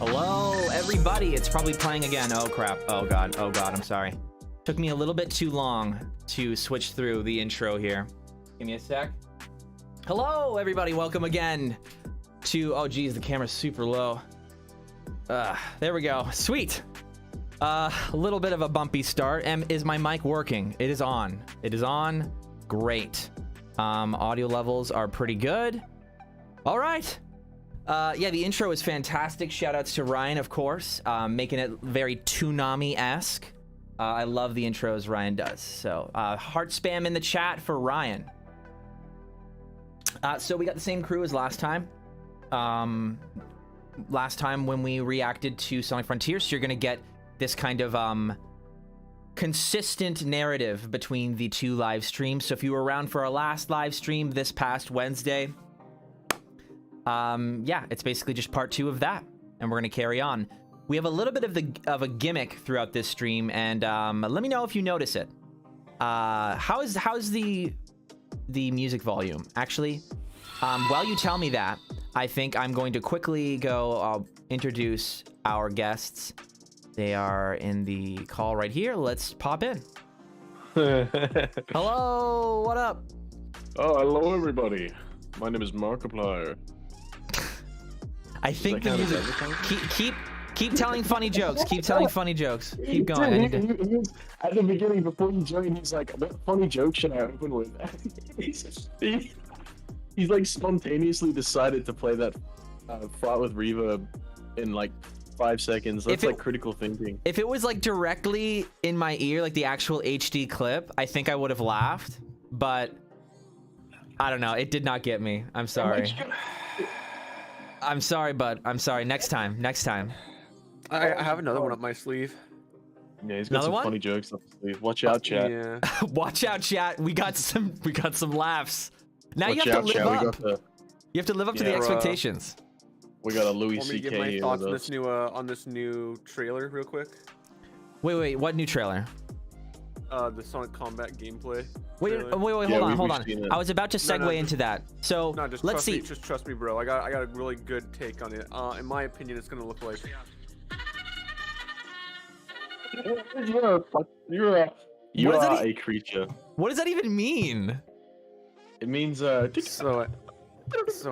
Hello, everybody. It's probably playing again. Oh, crap. Oh, God. Oh, God. I'm sorry. Took me a little bit too long to switch through the intro here. Give me a sec. Hello, everybody. Welcome again to... Oh, geez. The camera's super low. There we go. Sweet. A little bit of a bumpy start. And is my mic working? It is on. It is on. Great. Audio levels are pretty good. All right. Yeah, the intro is fantastic. Shout outs to Ryan, of course, making it very Toonami-esque. I love the intros Ryan does. So, heart spam in the chat for Ryan. So we got the same crew as last time. Last time when we reacted to Sonic Frontiers, so you're gonna get this kind of consistent narrative between the two live streams. So if you were around for our last live stream this past Wednesday, yeah, it's basically just part 2 of that, and we're gonna carry on. We have a little bit of a gimmick throughout this stream, and let me know if you notice it. How's the music volume? Actually, while you tell me that, I think I'm going to quickly go introduce our guests. They are in the call right here. Let's pop in. Hello, what up? Oh, hello everybody. My name is Markiplier. I think the music. Keep telling funny jokes. Keep telling funny jokes. Keep going. Dude, at the beginning, before you joined, he's like, "What funny joke should I open with?" he's like spontaneously decided to play that fought with reverb in like 5 seconds. That's like critical thinking. If it was like directly in my ear, like the actual HD clip, I think I would have laughed. But I don't know. It did not get me. I'm sorry. I'm sorry, bud. I'm sorry. Next time. Next time. I have another one up my sleeve. Yeah, he's got some funny jokes up his sleeve. Watch out, chat. Yeah. Watch out, chat. We got some laughs. Now Watch you have out, to live chat. up. You have to live up to the expectations. We got a Louis Want me to C.K. give my here thoughts with on this new trailer real quick? Wait. What new trailer? The Sonic Combat gameplay. Wait. Hold on. I was about to segue into that. So No, just let's see. Just trust me, bro. I got a really good take on it. In my opinion, it's gonna look like. You are a creature. What does that even mean? It means So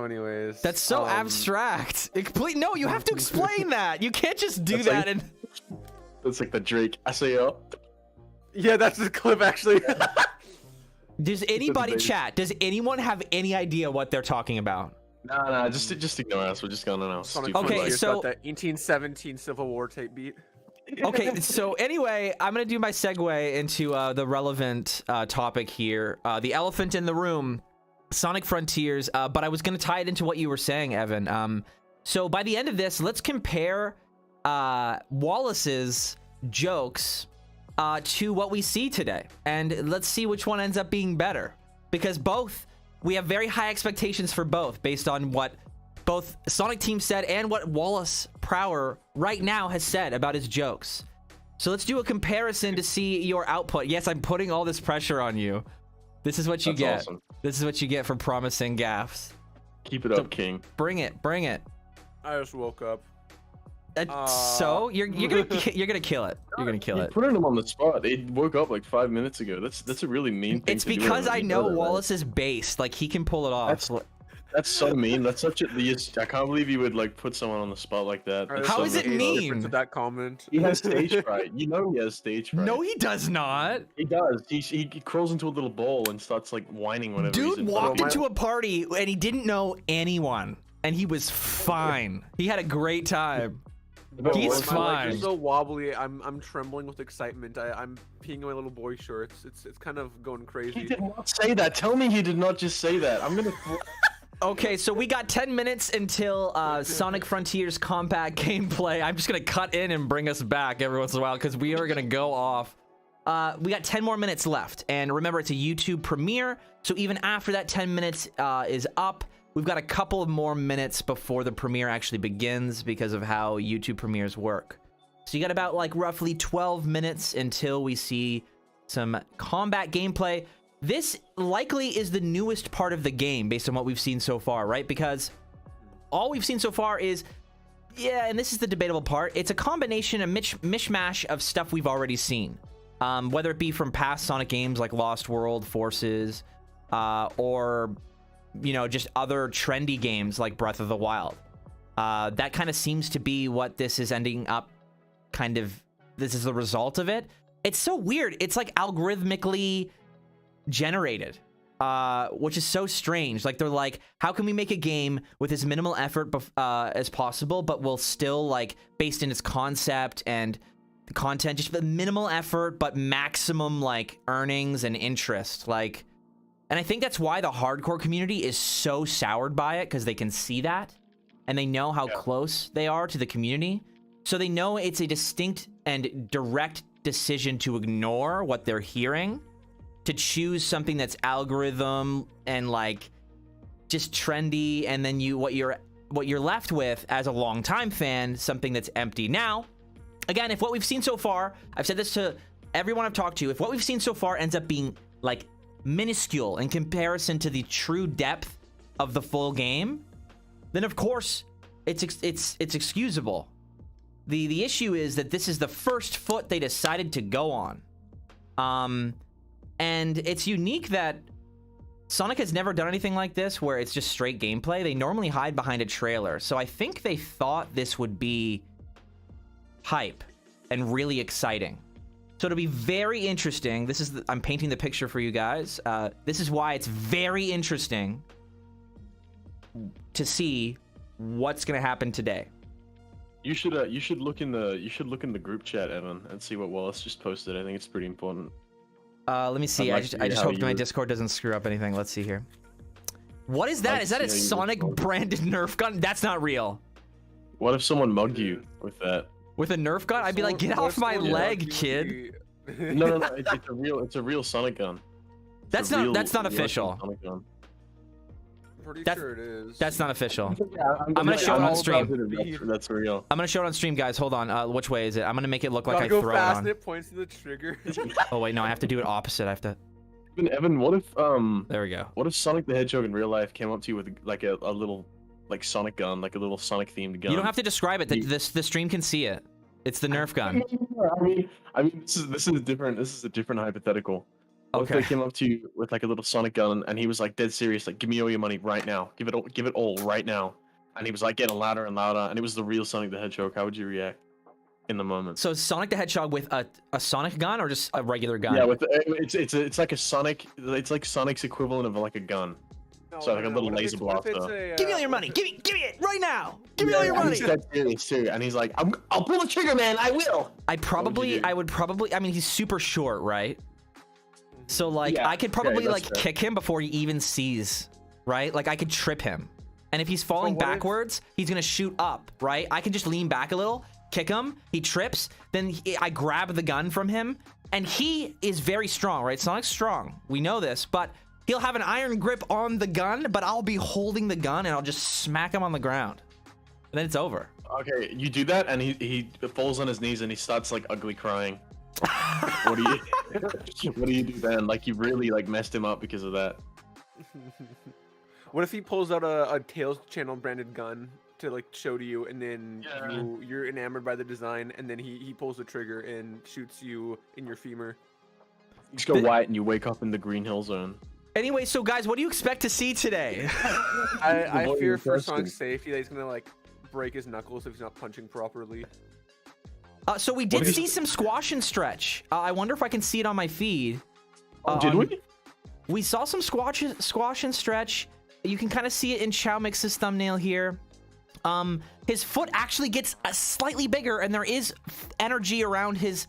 anyways. That's so abstract. No, you have to explain that. You can't just do that and. That's like the Drake. I say yo. Yeah, that's the clip actually. Does anybody chat? Does anyone have any idea what they're talking about? Nah, just ignore us. We're just gonna know. Okay, so got that 1817 Civil War tape beat. Okay, so anyway, I'm gonna do my segue into the relevant topic here. The elephant in the room, Sonic Frontiers. But I was gonna tie it into what you were saying, Evan. So by the end of this, let's compare Wallace's jokes to what we see today, and let's see which one ends up being better, because we have very high expectations for both based on what both Sonic Team said and what Wallace Prower right now has said about his jokes. So let's do a comparison to see your output. Yes, I'm putting all this pressure on you. This is what you get. Awesome. This is what you get for promising gaffes. Keep it up, King. Bring it. I just woke up. So you're gonna kill it. You're gonna kill it. Putting him on the spot. It woke up like 5 minutes ago. That's a really mean thing. It's because I know Wallace is based. Like he can pull it off. That's so mean. That's such a. I can't believe you would like put someone on the spot like that. Right, How is it mean? To that comment. He has stage fright. You know he has stage fright. No, he does not. He does. He crawls into a little bowl and starts like whining whenever he's Dude in walked into a party and he didn't know anyone, and he was fine. He had a great time. He's fine. My leg is so wobbly. I'm trembling with excitement. I'm peeing my little boy shorts. It's kind of going crazy. He did not say that. Tell me he did not just say that. I'm gonna. Okay, so we got 10 minutes until Sonic Frontiers combat gameplay. I'm just gonna cut in and bring us back every once in a while because we are gonna go off. We got 10 more minutes left, and remember, it's a YouTube premiere, so even after that 10 minutes is up, we've got a couple of more minutes before the premiere actually begins because of how YouTube premieres work. So you got about like roughly 12 minutes until we see some combat gameplay. This likely is the newest part of the game based on what we've seen so far, right? Because all we've seen so far is, yeah, and this is the debatable part, it's a combination, a mishmash of stuff we've already seen. Whether it be from past Sonic games like Lost World, Forces, or, you know, just other trendy games like Breath of the Wild. That kind of seems to be what this is ending up this is the result of it. It's so weird. It's like algorithmically generated, which is so strange. Like they're like, how can we make a game with as minimal effort as possible, but will still like based in its concept and the content, just the minimal effort, but maximum like earnings and interest. Like, and I think that's why the hardcore community is so soured by it, because they can see that and they know how close they are to the community. So they know it's a distinct and direct decision to ignore what they're hearing, to choose something that's algorithm and like just trendy, and then what you're left with as a longtime fan, something that's empty. Now, again, if what we've seen so far, I've said this to everyone I've talked to, if what we've seen so far ends up being like minuscule in comparison to the true depth of the full game, then of course it's excusable. The issue is that this is the first foot they decided to go on. And it's unique that Sonic has never done anything like this where it's just straight gameplay. They normally hide behind a trailer. So I think they thought this would be hype and really exciting. So it'll be very interesting. This is I'm painting the picture for you guys. This is why it's very interesting to see what's going to happen today. You should look in the group chat, Evan, and see what Wallace just posted. I think it's pretty important. Let me see. I just hope my Discord doesn't screw up anything. Let's see here. What is that? Is that a Sonic branded Nerf gun? That's not real. What if someone mugged you with that? With a Nerf gun? I'd be like, get off my leg, kid. No. It's a real Sonic gun. That's not official. Sonic gun. Pretty sure it is. That's not official. Yeah, I'm gonna show it on stream. That's real. I'm gonna show it on stream, guys. Hold on. Which way is it? I'm gonna make it look like I go throw fast it on. and it points to the trigger. Oh wait, no, I have to do it opposite. I have to. Evan, what if There we go. What if Sonic the Hedgehog in real life came up to you with like a little like Sonic gun, like a little Sonic themed gun? You don't have to describe it. The stream can see it. It's the Nerf gun. I mean, this is a different hypothetical. What if they came up to you with like a little Sonic gun and he was like dead serious, like, give me all your money right now, give it all right now, and he was like getting louder and louder, and it was the real Sonic the Hedgehog? How would you react in the moment? So Sonic the Hedgehog with a Sonic gun or just a regular gun? Yeah, it's like a Sonic. It's like Sonic's equivalent of like a gun. So like a little laser blaster. Give me all your money. Give me it right now. Give me all your money. He's dead serious too, and he's like, I'll pull the trigger, man. I will. I would probably. I mean, he's super short, right? So like, I could probably like kick him before he even sees, right? Like I could trip him, and if he's falling backwards, he's gonna shoot up, right? I can just lean back a little, kick him, he trips, then I grab the gun from him, and he is very strong, right? Sonic's strong, we know this, but he'll have an iron grip on the gun, but I'll be holding the gun and I'll just smack him on the ground, and then it's over. Okay, you do that, and he falls on his knees and he starts like ugly crying. What do you do then? Like, you really like messed him up because of that. What if he pulls out a Tails channel branded gun, to like show to you, and then you're enamored by the design, and then he pulls the trigger and shoots you in your femur. You just go white and you wake up in the Green Hill Zone. Anyway, so guys, what do you expect to see today? I fear for Sonic's safety that he's gonna like break his knuckles if he's not punching properly. So we did see some squash and stretch. I wonder if I can see it on my feed. Did we? We saw some squash and stretch. You can kind of see it in ChowMix's thumbnail here. His foot actually gets slightly bigger, and there is energy around his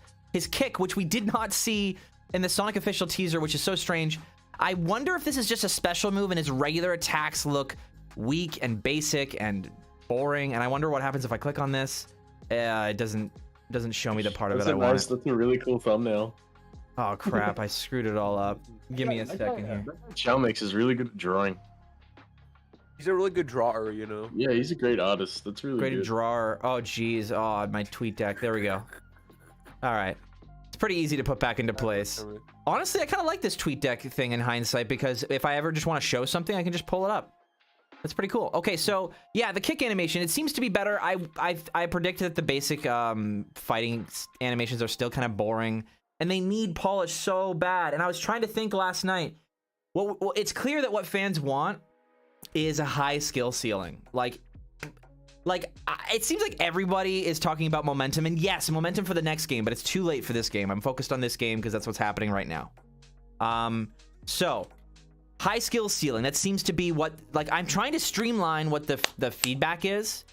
kick, which we did not see in the Sonic official teaser, which is so strange. I wonder if this is just a special move and his regular attacks look weak and basic and boring. And I wonder what happens if I click on this. It doesn't show me the part of it I want. That's a really cool thumbnail. Oh crap! I screwed it all up. Give me a second here. ChowMix is really good at drawing. He's a really good drawer, you know. Yeah, he's a great artist. That's really great good. drawer. Oh geez. Oh, my tweet deck. There we go. All right. It's pretty easy to put back into place. Honestly, I kind of like this tweet deck thing in hindsight, because if I ever just want to show something, I can just pull it up. That's pretty cool. Okay, so yeah, the kick animation, it seems to be better. I predicted that the basic fighting animations are still kind of boring, and they need polish so bad. And I was trying to think last night. Well, it's clear that what fans want is a high skill ceiling. Like it seems like everybody is talking about momentum, and yes, momentum for the next game, but it's too late for this game. I'm focused on this game because that's what's happening right now. So high skill ceiling, that seems to be what, like, I'm trying to streamline what the feedback is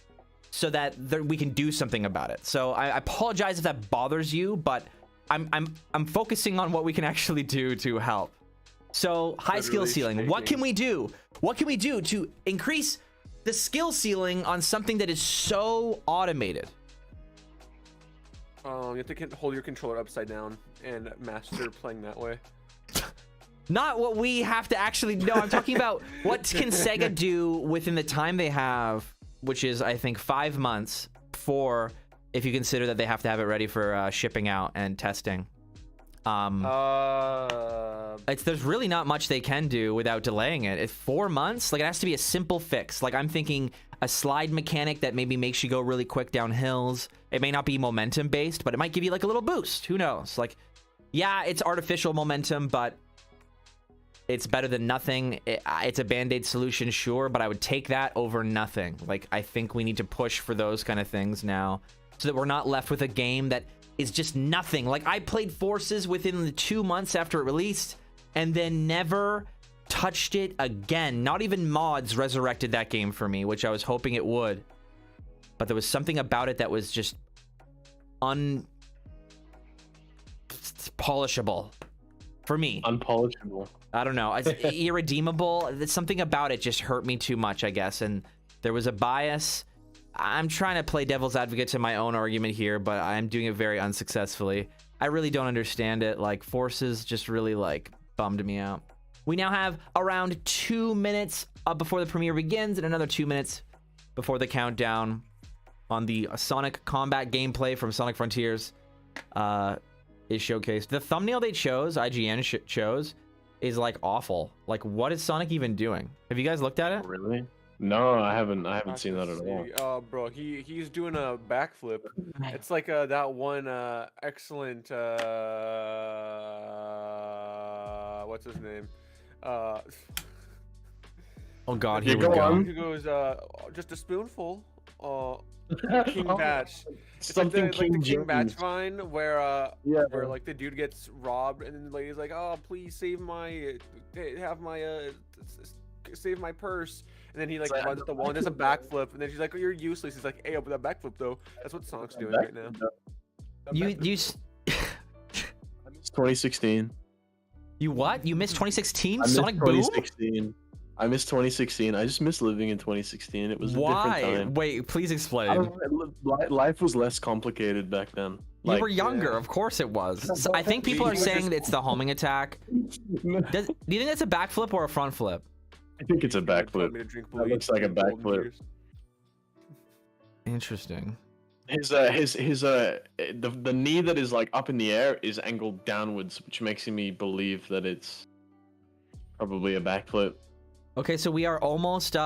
so that we can do something about it. So I apologize if that bothers you, but I'm focusing on what we can actually do to help. So high skill ceiling, what can we do? What can we do to increase the skill ceiling on something that is so automated? You have to hold your controller upside down and master playing that way. Not what we have to actually. No, I'm talking about what can Sega do within the time they have, which is I think 5 months, for if you consider that they have to have it ready for shipping out and testing. There's really not much they can do without delaying it. It's 4 months. Like, it has to be a simple fix. Like, I'm thinking a slide mechanic that maybe makes you go really quick down hills. It may not be momentum based, but it might give you like a little boost. Who knows? Like, yeah, it's artificial momentum, but it's better than nothing. It's a band-aid solution, sure, but I would take that over nothing. Like, I think we need to push for those kind of things now so that we're not left with a game that is just nothing. Like, I played Forces within the 2 months after it released and then never touched it again. Not even mods resurrected that game for me, which I was hoping it would. But there was something about it that was just unpolishable for me. Unpolishable. I don't know. It's irredeemable. Something about it just hurt me too much, I guess. And there was a bias. I'm trying to play devil's advocate to my own argument here, but I'm doing it very unsuccessfully. I really don't understand it. Like, Forces just really, like, bummed me out. We now have around 2 minutes before the premiere begins and another 2 minutes before the countdown on the Sonic combat gameplay from Sonic Frontiers is showcased. The thumbnail they chose, IGN chose, is, like, awful. Like, what is Sonic even doing? Have you guys looked at it? Really? No, I haven't seen that at all. Oh, bro, he's doing a backflip. It's like that one excellent what's his name? Oh God, here we go. He goes just a spoonful. King Batch. It's Something like the King Batch James. vine where like the dude gets robbed and then the lady's like, "Oh, please save my save my purse." And then he like runs the wall and does a backflip, and then she's like, "Oh, you're useless." He's like, "Hey, but that backflip though, that's what Sonic's doing right now." You I missed 2016. You what? You missed 2016? I missed Sonic Boom? 2016. I missed 2016. I just missed living in 2016. It was a different time. Wait, please explain. Life was less complicated back then. You were younger, of course it was. So I think people are saying that it's the homing attack. Do you think that's a backflip or a front flip? I think it's a backflip. That looks like a backflip. Interesting. The knee that is like up in the air is angled downwards, which makes me believe that it's probably a backflip. Okay, so we are almost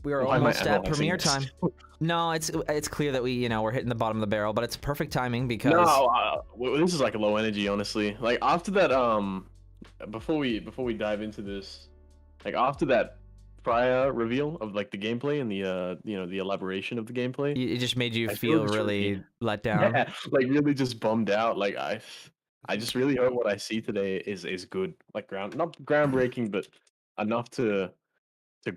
We are Why am I almost at analyzing premiere this? time. No, it's clear that we're hitting the bottom of the barrel, but it's perfect timing because No, this is like low energy, honestly. Like after that, before we dive into this, like after that prior reveal of like the gameplay and the the elaboration of the gameplay, it just made you I feel just really let down. yeah, like really just bummed out. Like I just really hope what I see today is good. Like not groundbreaking, but enough to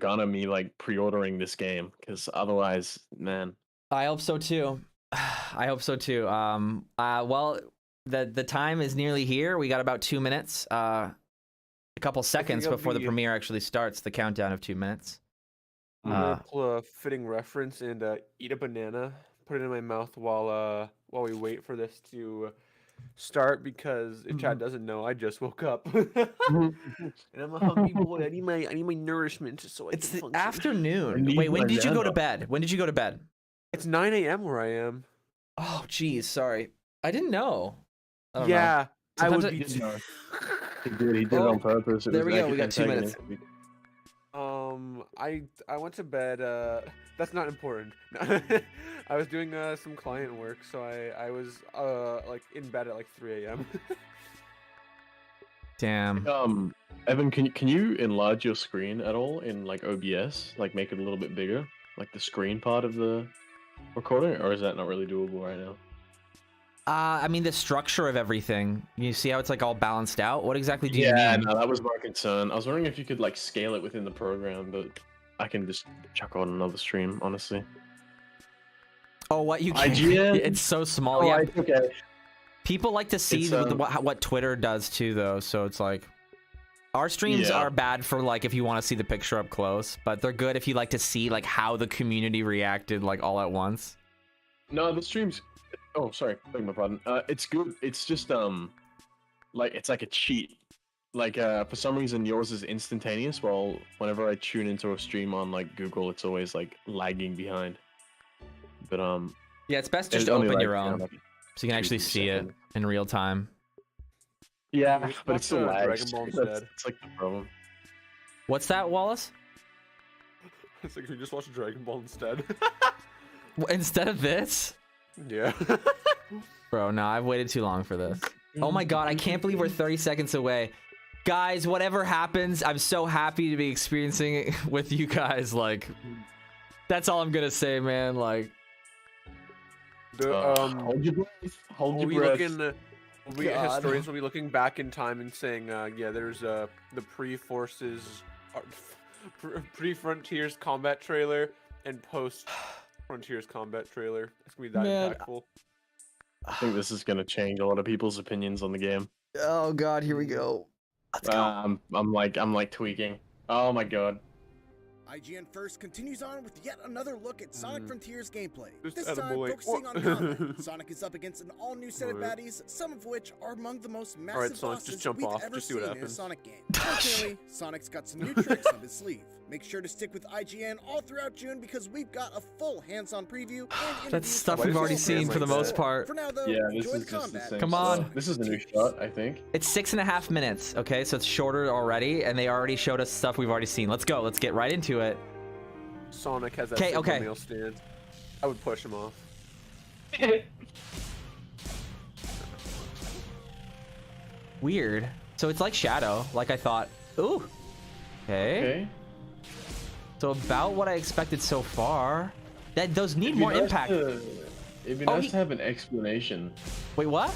garner me like pre-ordering this game, because otherwise, man. I hope so too. I hope so too. Well, the time is nearly here. We got about 2 minutes. A couple seconds before the premiere actually starts. The countdown of 2 minutes. I'm gonna pull a fitting reference and eat a banana, put it in my mouth while we wait for this to start, because if Chad doesn't know, I just woke up and I'm a hungry boy. I need my nourishment so I It's can the function. afternoon. Wait, when did you go to bed? When did you go to bed? It's 9 a.m. where I am. Oh, geez, sorry. I didn't know. I don't know. Yeah, I would Sometimes be. He did it on purpose. There we go. We got 2 minutes. I went to bed. That's not important. I was doing some client work, so I was like in bed at like 3 a.m. Damn. Evan, can you enlarge your screen at all in like OBS? Like make it a little bit bigger, like the screen part of the recording, or is that not really doable right now? I mean the structure of everything. You see how it's like all balanced out? What exactly do you Yeah, mean? no, that was my concern. I was wondering if you could like scale it within the program, but I can just chuck on another stream, honestly. Oh, what you can? IGN? It's so small. Oh, Yeah. okay. People like to see what Twitter does too, though. So it's like our streams are bad for like if you want to see the picture up close, but they're good if you like to see like how the community reacted like all at once. No, the streams. Oh, sorry, beg my pardon. It's good. It's just like it's like a cheat. Like for some reason yours is instantaneous, while whenever I tune into a stream on like Google, it's always like lagging behind. But yeah, it's best just to open your own, so you can actually see it in real time. Yeah, but it's still lags. Dragon Ball instead. It's like the problem. What's that, Wallace? It's like, can we just watch Dragon Ball instead? Instead of this? Yeah. Bro, no, I've waited too long for this. Oh my god, I can't believe we're 30 seconds away. Guys, whatever happens, I'm so happy to be experiencing it with you guys. Like, that's all I'm gonna say, man. Like, hold your breath. Hold your breath. Historians will be looking back in time and saying, yeah, there's the pre-Forces, pre-Frontiers combat trailer and post-Frontiers combat trailer. It's gonna be that impactful. I think this is gonna change a lot of people's opinions on the game. Oh god, here we go. Let's go. I'm like tweaking. Oh my god. IGN First continues on with yet another look at Sonic Frontiers gameplay. Just This time focusing on combat. Sonic is up against an all-new set of baddies, some of which are among the most massive Sonic, just bosses jump we've off. ever Just see what seen in a happens. Sonic game. Fortunately, Sonic's got some new tricks up his sleeve. Make sure to stick with IGN all throughout June because we've got a full hands-on preview and That's interviews stuff with we've already all seen for the players. most part. For now, though, Yeah, this enjoy is the just the combat. same Come on. stuff. This is the new shot, I think. It's 6.5 minutes, okay? So it's shorter already, and they already showed us stuff we've already seen. Let's go. Let's get right into it. Sonic has that Okay, single okay. nail stand. I would push him off. Weird. So it's like Shadow, like I thought. Ooh. Okay. So about what I expected so far. Those need more impact. It'd be nice to have an explanation. Wait, what?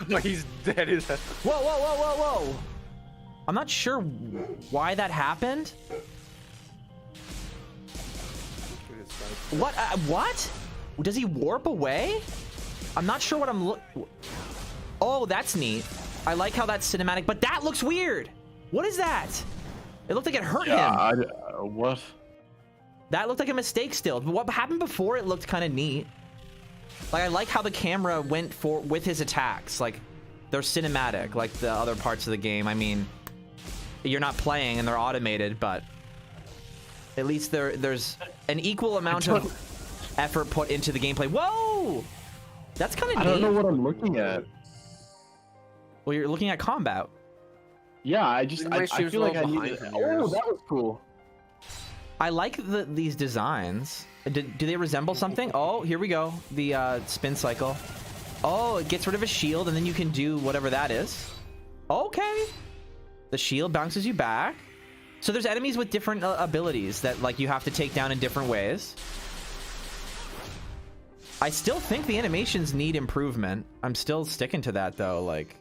No, he's dead as hell. Whoa, whoa, whoa, whoa, whoa. I'm not sure why that happened. What? What? Does he warp away? I'm not sure what I'm Oh, that's neat. I like how that's cinematic, but that looks weird. What is that? It looked like it hurt him. What? That looked like a mistake still. What happened before it looked kind of neat. Like, I like how the camera went with his attacks. Like, they're cinematic, like the other parts of the game. I mean, you're not playing and they're automated, but at least there's an equal amount of effort put into the gameplay. Whoa! That's kind of neat. I don't know what I'm looking at. Well, you're looking at combat. Yeah, I feel like I need. Oh, that was cool. I like these designs. Do they resemble something? Oh, here we go. The spin cycle. Oh, it gets rid of a shield, and then you can do whatever that is. Okay. The shield bounces you back. So there's enemies with different abilities that like you have to take down in different ways. I still think the animations need improvement. I'm still sticking to that though. Like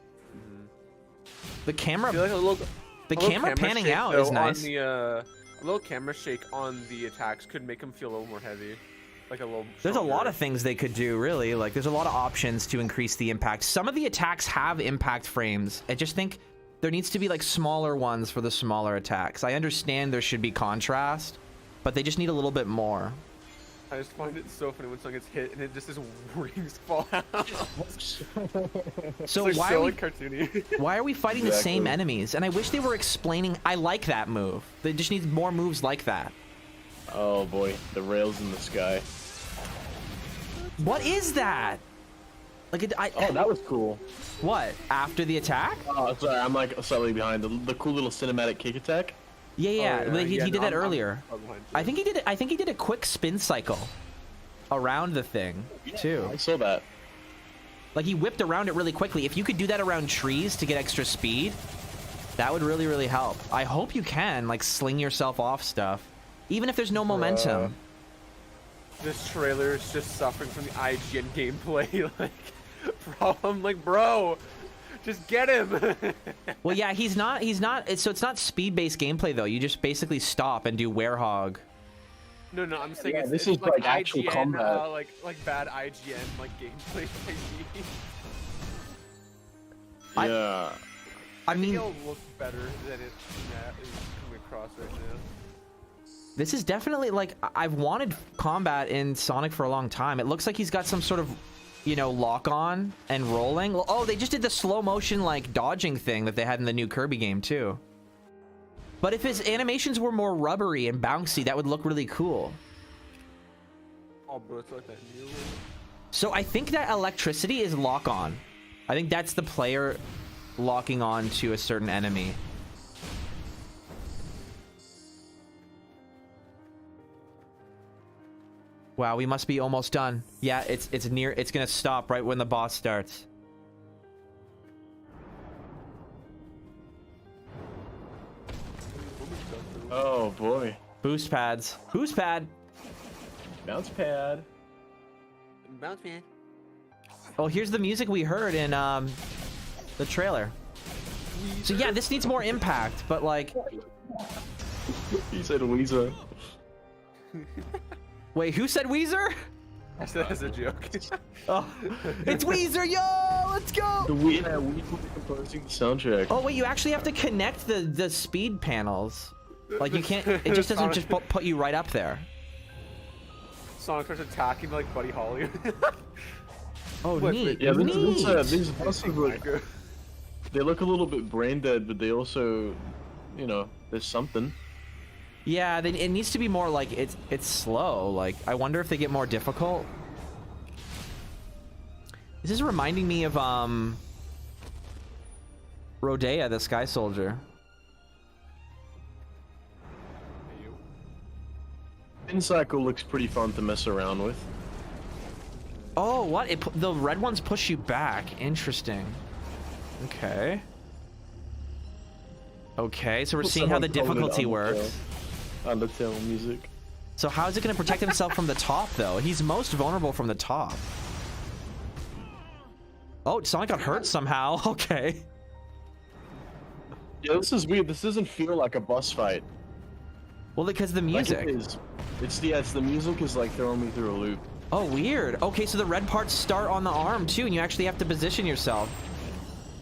the camera, the camera panning shake, out though, is nice. A little camera shake on the attacks could make them feel a little more heavy. Like a little. There's a stronger. lot of things they could do, really. Like, there's a lot of options to increase the impact. Some of the attacks have impact frames. I just think there needs to be, like, smaller ones for the smaller attacks. I understand there should be contrast, but they just need a little bit more. I just find it so funny when someone gets hit and it just his wings fall out. So like why so are we, cartoony? why are we fighting the same enemies? And I wish they were explaining. I like that move. They just need more moves like that. Oh boy, the rails in the sky. What is that? Like, Oh, that was cool. What? After the attack? Oh, sorry, I'm like slightly behind. The cool little cinematic kick attack. Yeah. Oh, He did that earlier. I'm behind too. I think he did a quick spin cycle around the thing too. I saw that. Like he whipped around it really quickly. If you could do that around trees to get extra speed, that would really, really help. I hope you can like sling yourself off stuff, even if there's no momentum. This trailer is just suffering from the IGN gameplay like problem. Like, bro, just get him. Well, yeah, he's not. So it's not speed-based gameplay though. You just basically stop and do werehog. No, I'm saying Yeah, it's, this it's is like like actual IGN, combat. like bad IGN like gameplay. Yeah. I mean, It'll look better than it is coming across right now. this is definitely like I've wanted combat in Sonic for a long time. It looks like he's got some sort of, you know, lock on and rolling. Oh, they just did the slow motion like dodging thing that they had in the new Kirby game too. But if his animations were more rubbery and bouncy, that would look really cool. Oh, bro, it's like that new one. So I think that electricity is lock on. I think that's the player locking on to a certain enemy. Wow, we must be almost done. Yeah, it's near. It's gonna stop right when the boss starts. Oh boy. Boost pads. Boost pad. Bounce pad. Bounce man. Oh, here's the music we heard in the trailer. So yeah, this needs more impact, but like, He said Weezer. wait, who said Weezer? I said that as a joke. Oh, it's Weezer, yo! Let's go! Weezer composing the soundtrack. Oh wait, you actually have to connect the speed panels. Like you can't. It just doesn't just put you right up there. Sonic starts attacking like Buddy Holly. Oh, Wait, neat. Yeah, neat. these bosses look, they look a little bit brain dead, but they also, you know, there's something. Yeah, it needs to be more like it's slow. Like I wonder if they get more difficult. This is reminding me of Rodea, the Sky Soldier. Spin cycle looks pretty fun to mess around with. Oh, what? The red ones push you back. Interesting. Okay. Okay, so we're seeing how the difficulty works. Undertale music. So how is it going to protect himself from the top, though? He's most vulnerable from the top. Oh, Sonic got hurt somehow. Okay. Yeah, this is weird. This doesn't feel like a boss fight. Well, because the music. Like it is. It's the music is like throwing me through a loop. Oh, weird. Okay, so the red parts start on the arm, too, and you actually have to position yourself.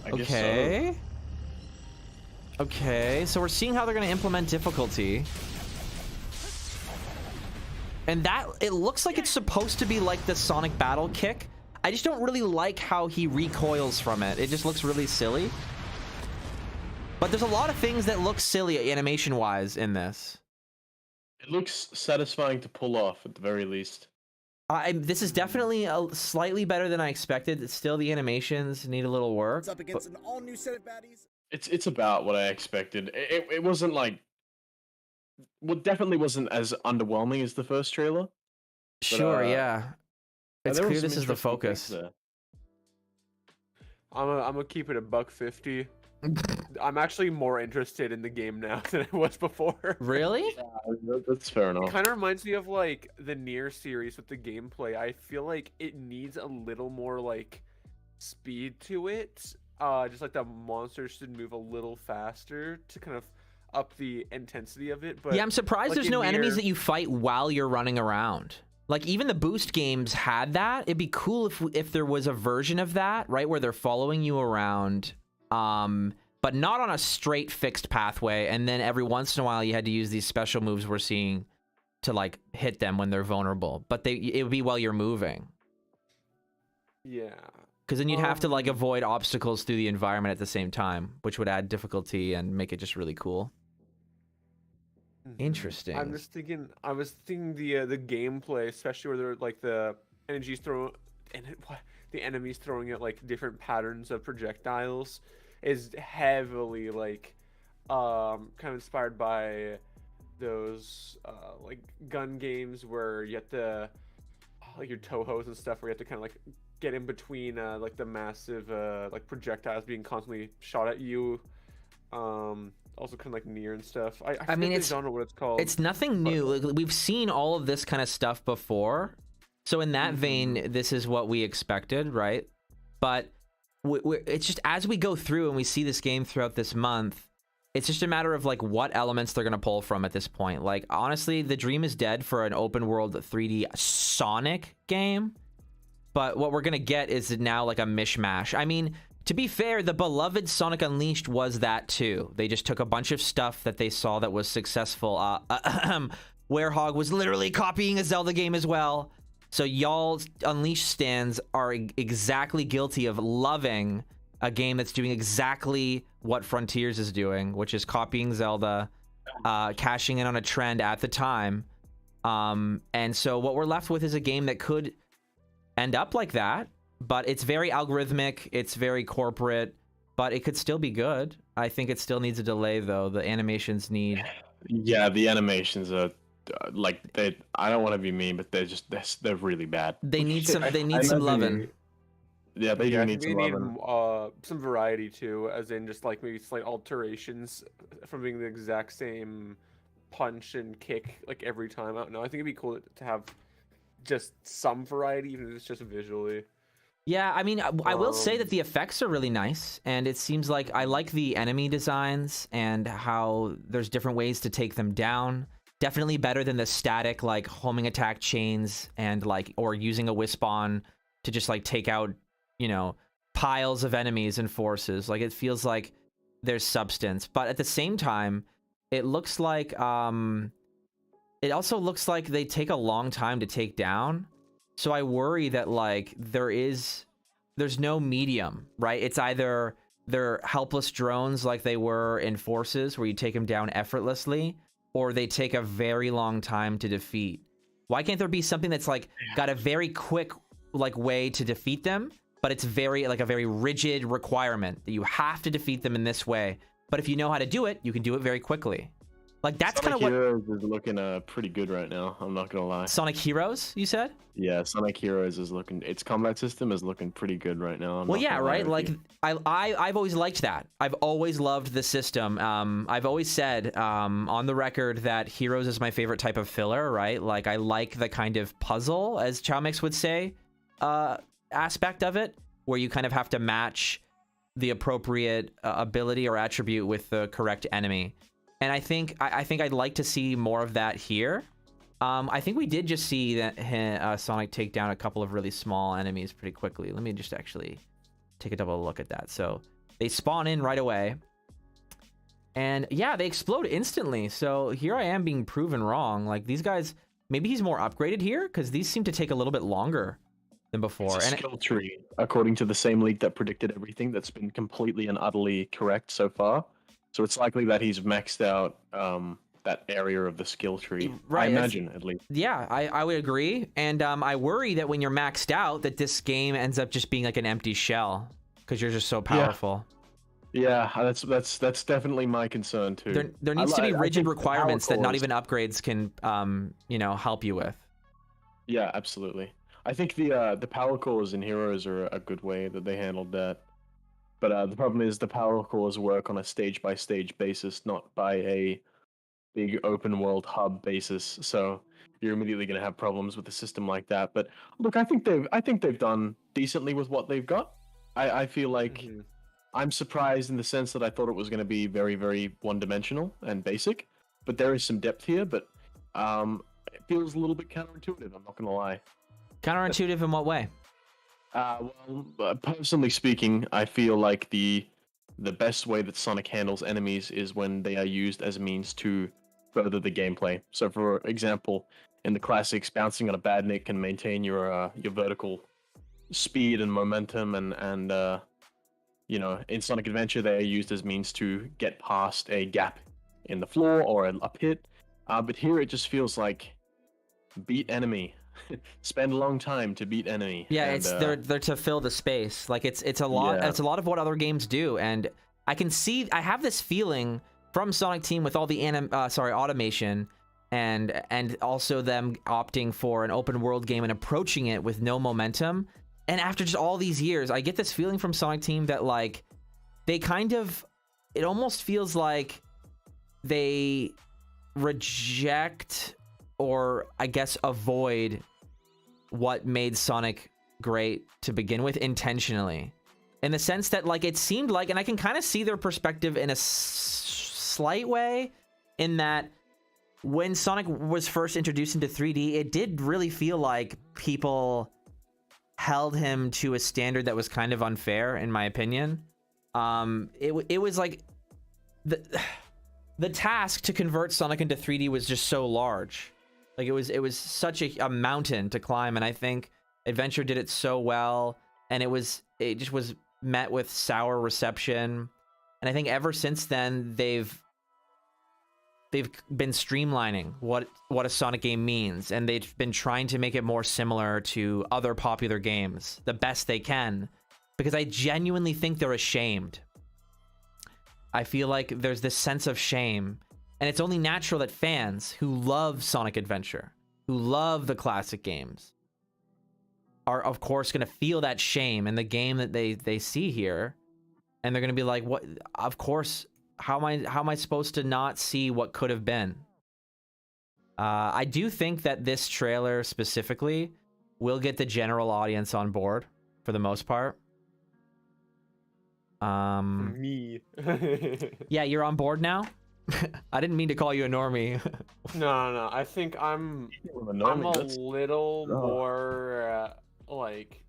I guess Okay. Okay, so we're seeing how they're going to implement difficulty. And that, it looks like it's supposed to be like the Sonic battle kick. I just don't really like how he recoils from it. It just looks really silly. But there's a lot of things that look silly animation-wise in this. It looks satisfying to pull off at the very least. This is definitely slightly better than I expected. Still, the animations need a little work. It's up against an all-new set of baddies. It's about what I expected. It wasn't like definitely wasn't as underwhelming as the first trailer. Sure, yeah. It's there was clear some this is the interesting things focus. there. I'm gonna keep it $1.50. I'm actually more interested in the game now than I was before. Really? That's fair It enough. kind of reminds me of like the Nier series with the gameplay. I feel like it needs a little more like speed to it. Just like the monsters should move a little faster to kind of up the intensity of it. But Yeah, I'm surprised like there's in no enemies Nier- that you fight while you're running around. Like, even the boost games had that. It'd be cool if there was a version of that, right, where they're following you around, but not on a straight fixed pathway, and then every once in a while you had to use these special moves we're seeing to, like, hit them when they're vulnerable. But it would be while you're moving. Yeah. Because then you'd have to, like, avoid obstacles through the environment at the same time, which would add difficulty and make it just really cool. Interesting. I was thinking the gameplay, especially where they're like the enemies throwing out different patterns of projectiles, is heavily like kind of inspired by those like gun games where you have to like your Tohos and stuff, where you have to kind of like get in between like the massive like projectiles being constantly shot at you. Also kind of like Nier and stuff. I mean, I don't know what it's called. It's nothing new. Like, we've seen all of this kind of stuff before. So in that vein, this is what we expected, right? But it's just as we go through and we see this game throughout this month, it's just a matter of like what elements they're going to pull from at this point. Like, honestly, the dream is dead for an open world 3D Sonic game. But what we're going to get is now like a mishmash. I mean, to be fair, the beloved Sonic Unleashed was that too. They just took a bunch of stuff that they saw that was successful. Werehog was literally copying a Zelda game as well. So y'all Unleashed stands are exactly guilty of loving a game that's doing exactly what Frontiers is doing, which is copying Zelda, cashing in on a trend at the time. And so what we're left with is a game that could end up like that. But it's very algorithmic, it's very corporate, but it could still be good. I think it still needs a delay, though. The animations need... Yeah, the animations are like I don't want to be mean, but they're really bad. They need some loving. Yeah, they do need some loving. Some variety too, as in just like maybe slight alterations from being the exact same punch and kick like every time. I don't know. I think it'd be cool to have just some variety, even if it's just visually. Yeah, I mean, I will say that the effects are really nice, and it seems like I like the enemy designs and how there's different ways to take them down. Definitely better than the static, like, homing attack chains and, like, or using a Wisp-On to just, like, take out, you know, piles of enemies and forces. Like, it feels like there's substance. But at the same time, it looks like, it also looks like they take a long time to take down. So I worry that, like, there's no medium, right? It's either they're helpless drones like they were in Forces, where you take them down effortlessly, or they take a very long time to defeat. Why can't there be something that's, like, got a very quick, like, way to defeat them, but it's very, like, a very rigid requirement that you have to defeat them in this way. But if you know how to do it, you can do it very quickly. Like, that's kind of what... Sonic Heroes is looking pretty good right now, I'm not gonna lie. Sonic Heroes, you said? Yeah, Sonic Heroes is looking... Its combat system is looking pretty good right now. Well, yeah, right? Like, I've always liked that. I've always loved the system. I've always said, on the record, that Heroes is my favorite type of filler, right? Like, I like the kind of puzzle, as Chowmix would say, aspect of it, where you kind of have to match the appropriate ability or attribute with the correct enemy. And I think I'd like to see more of that here. I think we did just see that Sonic take down a couple of really small enemies pretty quickly. Let me just actually take a double look at that. So they spawn in right away. And yeah, they explode instantly. So here I am being proven wrong. Like, these guys, maybe he's more upgraded here, because these seem to take a little bit longer than before. It's a skill tree, according to the same leak that predicted everything, that's been completely and utterly correct so far. So it's likely that he's maxed out that area of the skill tree. Right, I imagine, at least. Yeah, I would agree. And I worry that when you're maxed out, that this game ends up just being like an empty shell, because you're just so powerful. Yeah, that's definitely my concern too. There needs to be I rigid think the power requirements that not cores- even upgrades can help you with. Yeah, absolutely. I think the power cores in Heroes are a good way that they handled that. But the problem is the power cores work on a stage by stage basis, not by a big open world hub basis. So you're immediately going to have problems with a system like that. But look, I think they've done decently with what they've got. I feel like Mhm. I'm surprised in the sense that I thought it was going to be very, very one-dimensional and basic, but there is some depth here. But it feels a little bit counterintuitive. I'm not going to lie. Counterintuitive in what way? Personally speaking, I feel like the best way that Sonic handles enemies is when they are used as a means to further the gameplay. So, for example, in the classics, bouncing on a badnik can maintain your vertical speed and momentum, and in Sonic Adventure, they are used as means to get past a gap in the floor or a pit. But here, it just feels like beat enemy. Spend a long time to beat enemy. Yeah, and, it's they're to fill the space. Like it's a lot. Yeah. It's a lot of what other games do, and I have this feeling from Sonic Team with all the automation, and also them opting for an open world game and approaching it with no momentum. And after just all these years, I get this feeling from Sonic Team that like they it almost feels like they reject, or I guess avoid, what made Sonic great to begin with intentionally, in the sense that like it seemed like, and I can kind of see their perspective in a slight way, in that when Sonic was first introduced into 3D, it did really feel like people held him to a standard that was kind of unfair, in my opinion. It was like the task to convert Sonic into 3D was just so large. Like it was such a mountain to climb, and I think Adventure did it so well, and it just was met with sour reception. And I think ever since then they've been streamlining what a Sonic game means, and they've been trying to make it more similar to other popular games the best they can, because I genuinely think they're ashamed. I feel like there's this sense of shame. And it's only natural that fans who love Sonic Adventure, who love the classic games, are of course going to feel that shame in the game that they see here, and they're going to be like, "What? Of course, how am I supposed to not see what could have been?" I do think that this trailer specifically will get the general audience on board for the most part. Me. Yeah, you're on board now. I didn't mean to call you a normie. No. I think I'm a little more like.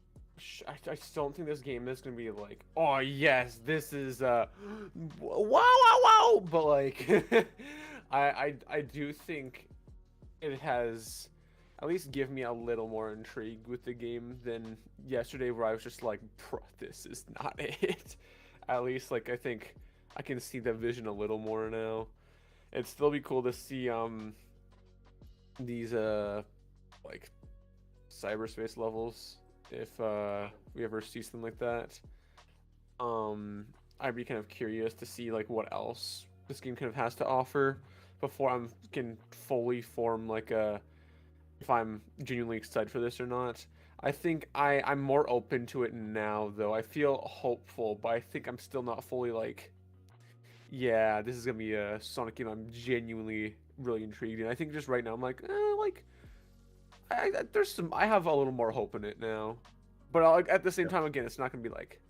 I just don't think this game is gonna be like, oh yes, this is wow. But like, I do think it has at least give me a little more intrigue with the game than yesterday, where I was just like, this is not it. At least like I think I can see the vision a little more now. It'd still be cool to see these like cyberspace levels if we ever see something like that. I'd be kind of curious to see like what else this game kind of has to offer before I can fully form like if I'm genuinely excited for this or not. I think I'm more open to it now, though. I feel hopeful, but I think I'm still not fully like, yeah, this is gonna be a Sonic game I'm genuinely really intrigued in. I think just right now I'm like, I have a little more hope in it now, but at the same time, again, it's not gonna be like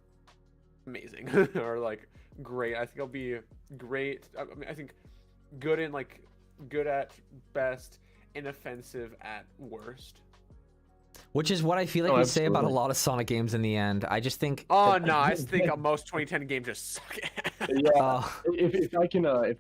amazing or like great. I think it'll be great. I mean, I think good at best, inoffensive at worst. Which is what I feel like we say about a lot of Sonic games in the end. I just think. Oh no, I just think most 2010 games just suck. Yeah. If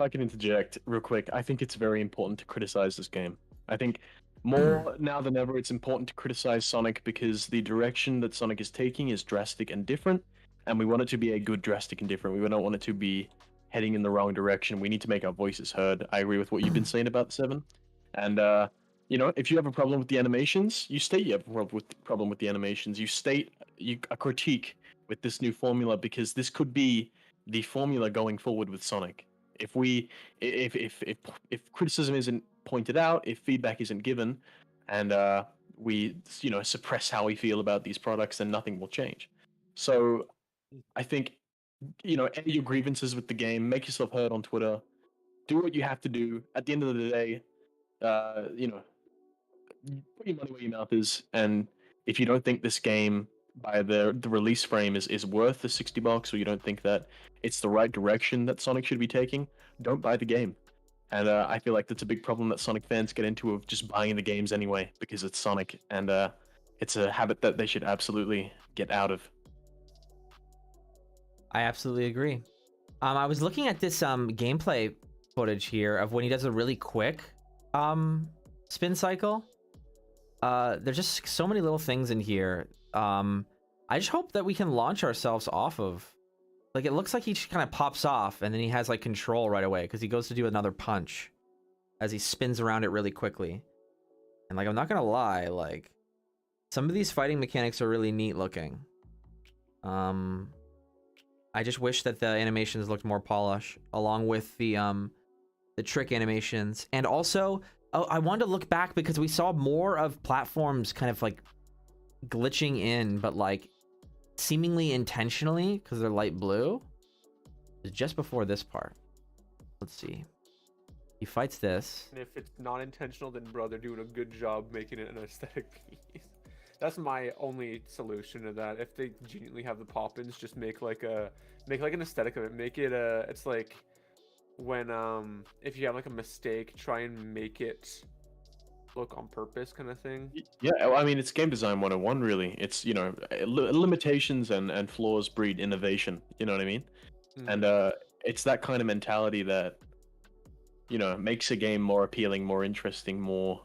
I can interject real quick, I think it's very important to criticize this game. I think more now than ever, it's important to criticize Sonic because the direction that Sonic is taking is drastic and different, and we want it to be a good drastic and different. We don't want it to be heading in the wrong direction. We need to make our voices heard. I agree with what you've been saying about the 7, and if you have a problem with the animations, you state you have a problem with the animations. You state a critique with this new formula, because this could be the formula going forward with Sonic. If criticism isn't pointed out, if feedback isn't given, and we suppress how we feel about these products, then nothing will change. So I think air your grievances with the game, make yourself heard on Twitter, do what you have to do. At the end of the day, put your money where your mouth is, and if you don't think this game by the release frame is worth the $60, or you don't think that it's the right direction that Sonic should be taking, don't buy the game. And I feel like that's a big problem that Sonic fans get into, of just buying the games anyway because it's Sonic, and it's a habit that they should absolutely get out of. I absolutely agree. I was looking at this gameplay footage here of when he does a really quick spin cycle. There's just so many little things in here. I just hope that we can launch ourselves off of, like, it looks like he just kind of pops off and then he has like control right away because he goes to do another punch as he spins around it really quickly. And like, I'm not gonna lie, like, some of these fighting mechanics are really neat looking. I just wish that the animations looked more polished, along with the trick animations. And also, I wanted to look back because we saw more of platforms kind of like glitching in, but like seemingly intentionally because they're light blue. It's just before this part. Let's see. He fights this. And if it's not intentional, then bro, they're doing a good job making it an aesthetic piece. That's my only solution to that. If they genuinely have the pop-ins, just make like an aesthetic of it. Make it it's like when if you have like a mistake, try and make it look on purpose, kind of thing. Yeah, I mean, it's game design 101, really. It's limitations and flaws breed innovation. You know what I mean? Mm-hmm. And it's that kind of mentality that makes a game more appealing, more interesting, more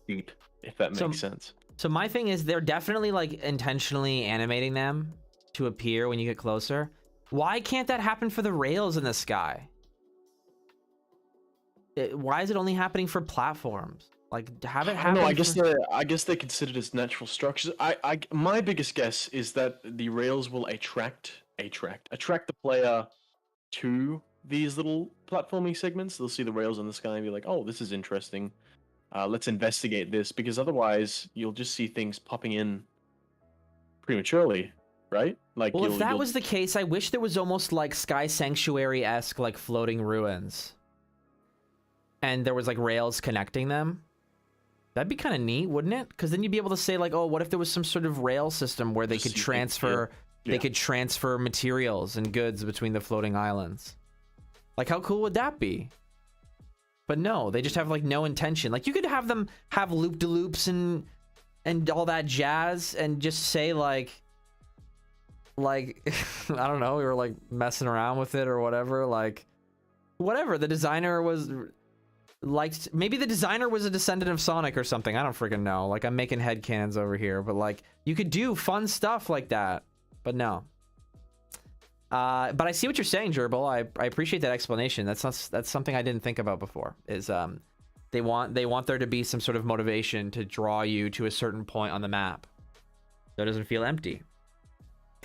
deep. If that makes sense. So my thing is, they're definitely like intentionally animating them to appear when you get closer. Why can't that happen for the rails in the sky? Why is it only happening for platforms? Like, have it happen? No, I guess they consider it as natural structures. My biggest guess is that the rails will attract the player to these little platforming segments. They'll see the rails in the sky and be like, "Oh, this is interesting. Let's investigate this," because otherwise you'll just see things popping in prematurely, right? Like, well, if that was the case, I wish there was almost like Sky Sanctuary-esque, like floating ruins, and there was like rails connecting them. That'd be kind of neat, wouldn't it? Because then you'd be able to say like, oh, what if there was some sort of rail system where they could transfer, they could transfer materials and goods between the floating islands. Like, how cool would that be? But no, they just have like no intention. Like, you could have them have loop-de-loops and all that jazz, and just say like I don't know, we were like messing around with it or whatever. Like, whatever. The designer was liked. Maybe the designer was a descendant of Sonic or something. I don't freaking know. Like, I'm making headcanons over here, but like, you could do fun stuff like that. But no. But I see what you're saying, Gerbil. I appreciate that explanation. That's something I didn't think about before. Is they want there to be some sort of motivation to draw you to a certain point on the map, so it doesn't feel empty.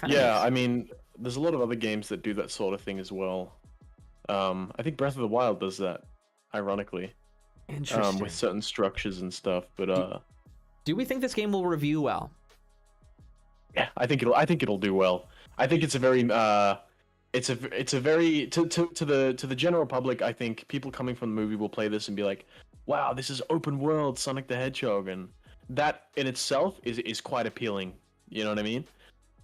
Yeah, I mean, there's a lot of other games that do that sort of thing as well. I think Breath of the Wild does that, ironically. Interesting. With certain structures and stuff. But do we think this game will review well? Yeah, I think it'll do well. I think it's a very it's a very to the general public. I think people coming from the movie will play this and be like, "Wow, this is open world Sonic the Hedgehog," and that in itself is quite appealing. You know what I mean?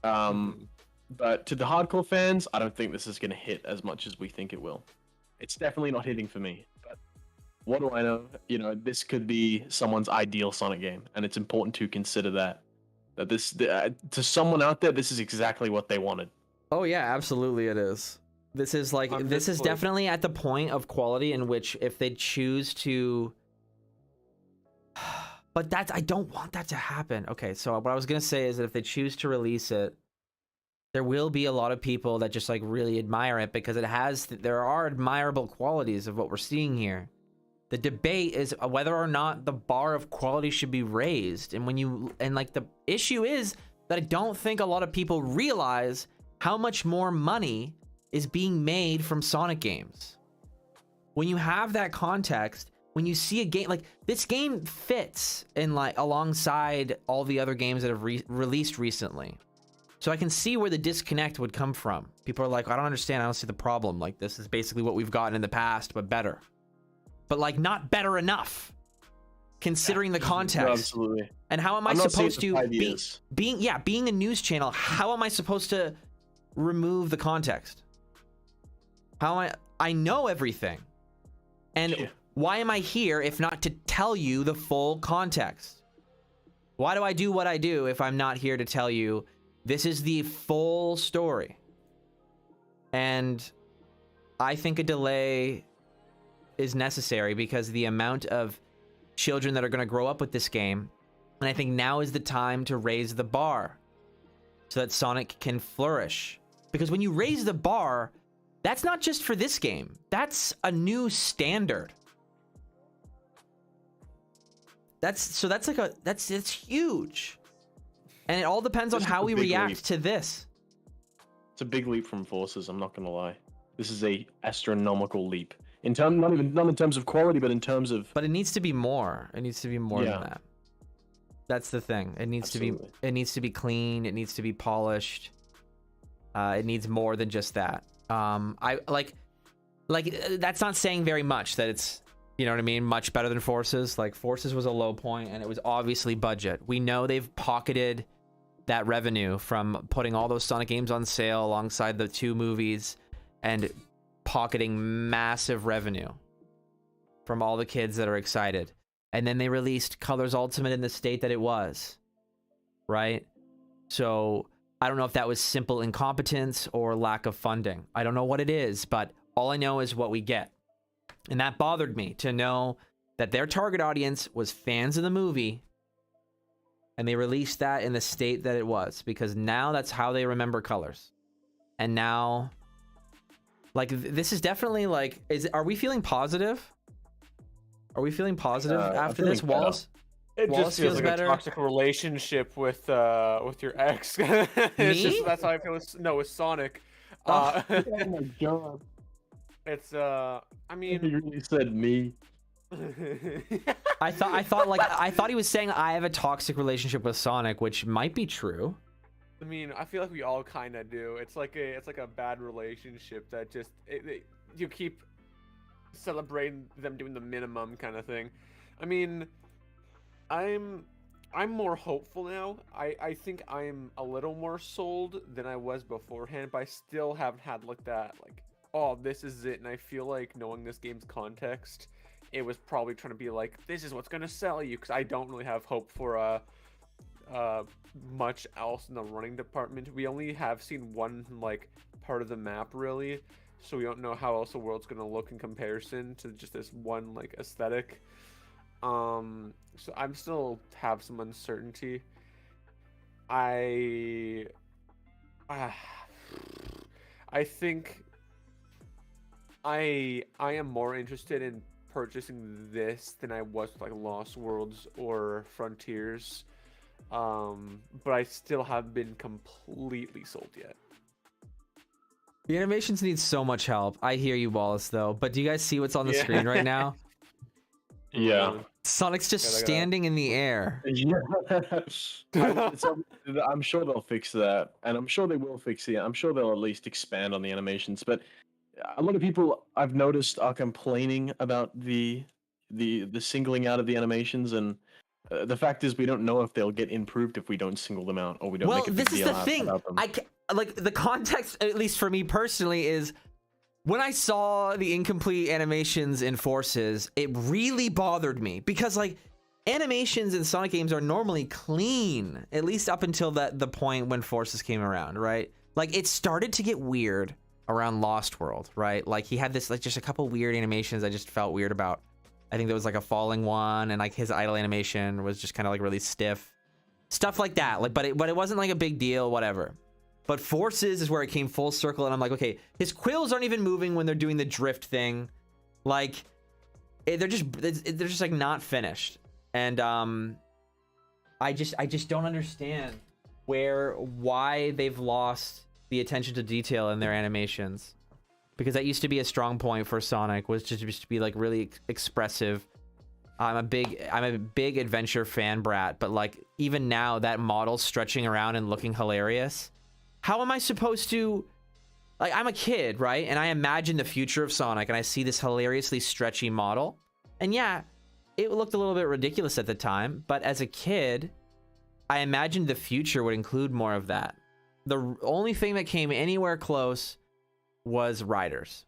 But to the hardcore fans, I don't think this is going to hit as much as we think it will. It's definitely not hitting for me. But what do I know? This could be someone's ideal Sonic game, and it's important to consider that this to someone out there, this is exactly what they wanted. Oh yeah, absolutely it is. This is like, this is definitely at the point of quality in which if they choose to, but I don't want that to happen. Okay, so what I was gonna say is that if they choose to release it, there will be a lot of people that just like really admire it because there are admirable qualities of what we're seeing here. The debate is whether or not the bar of quality should be raised. And like the issue is that I don't think a lot of people realize how much more money is being made from Sonic games. When you have that context, when you see a game like this, game fits in like alongside all the other games that have released recently. So I can see where the disconnect would come from. People are like, I don't understand. I don't see the problem. Like, this is basically what we've gotten in the past, but better. But like, not better enough, considering the context. No, absolutely. And how am I supposed to being a news channel? How am I supposed to remove the context? How am I know everything, and why am I here if not to tell you the full context? Why do I do what I do if I'm not here to tell you this is the full story? And I think a delay is necessary because the amount of children that are going to grow up with this game, and I think now is the time to raise the bar so that Sonic can flourish. Because when you raise the bar, that's not just for this game. That's a new standard. It's huge. And it all depends on how we react to this. It's a big leap from Forces, I'm not gonna lie. This is a astronomical leap. Not in terms of quality, but in terms of... But it needs to be more. It needs to be more than that. That's the thing. It needs to be clean, it needs to be polished. It needs more than just that. I like that's not saying very much that it's, you know what I mean, much better than Forces. Like, Forces was a low point and it was obviously budget. We know they've pocketed that revenue from putting all those Sonic games on sale alongside the 2 movies and pocketing massive revenue from all the kids that are excited. And then they released Colors Ultimate in the state that it was, right? So I don't know if that was simple incompetence or lack of funding. I don't know what it is, but all I know is what we get. And that bothered me to know that their target audience was fans of the movie, and they released that in the state that it was, because now that's how they remember Colors. And now, like, this is definitely like, are we feeling positive? Are we feeling positive after this? Wallace? It Wallace just feels like better. a toxic relationship with your ex. It's just, that's how I feel with Sonic. Oh my god. It's I mean, You really said me. I thought he was saying I have a toxic relationship with Sonic, which might be true. I mean, I feel like we all kind of do. It's like a bad relationship that just you keep celebrating them doing the minimum kind of thing. I mean, I'm more hopeful now. I think I'm a little more sold than I was beforehand, but I still haven't had like that, like, oh, this is it. And I feel like, knowing this game's context, it was probably trying to be like, this is what's gonna sell you, because I don't really have hope for much else in the running department. We only have seen one like part of the map really, so we don't know how else the world's gonna look in comparison to just this one like aesthetic. So I'm still have some uncertainty. I think I am more interested in purchasing this than I was with like Lost Worlds or Frontiers, but I still haven't been completely sold yet. The animations need so much help. I hear you, Wallace, though. But do you guys see what's on the screen right now? Yeah. Sonic's just standing in the air. Yeah. I'm sure they'll fix that, and I'm sure they will fix it. I'm sure they'll at least expand on the animations. But a lot of people I've noticed are complaining about the singling out of the animations, and the fact is we don't know if they'll get improved if we don't single them out or we don't make a big deal about them. Well, this is the thing. Like, the context, at least for me personally, is when I saw the incomplete animations in Forces, it really bothered me, because like, animations in Sonic games are normally clean, at least up until the point when Forces came around, right? Like, it started to get weird around Lost World, right? Like, he had this, like, just a couple weird animations I just felt weird about. I think there was like a falling one, and like his idle animation was just kind of like really stiff, stuff like that. Like, but it wasn't like a big deal, whatever. But Forces is where it came full circle, and I'm like, okay, his quills aren't even moving when they're doing the drift thing. Like, they're just like not finished. And I just don't understand why they've lost the attention to detail in their animations, because that used to be a strong point for Sonic, was just to be like really expressive. I'm a big adventure fan brat, but like even now that model stretching around and looking hilarious. How am I supposed to, like, I'm a kid, right? And I imagine the future of Sonic and I see this hilariously stretchy model. And yeah, it looked a little bit ridiculous at the time, but as a kid, I imagined the future would include more of that. The only thing that came anywhere close was Riders.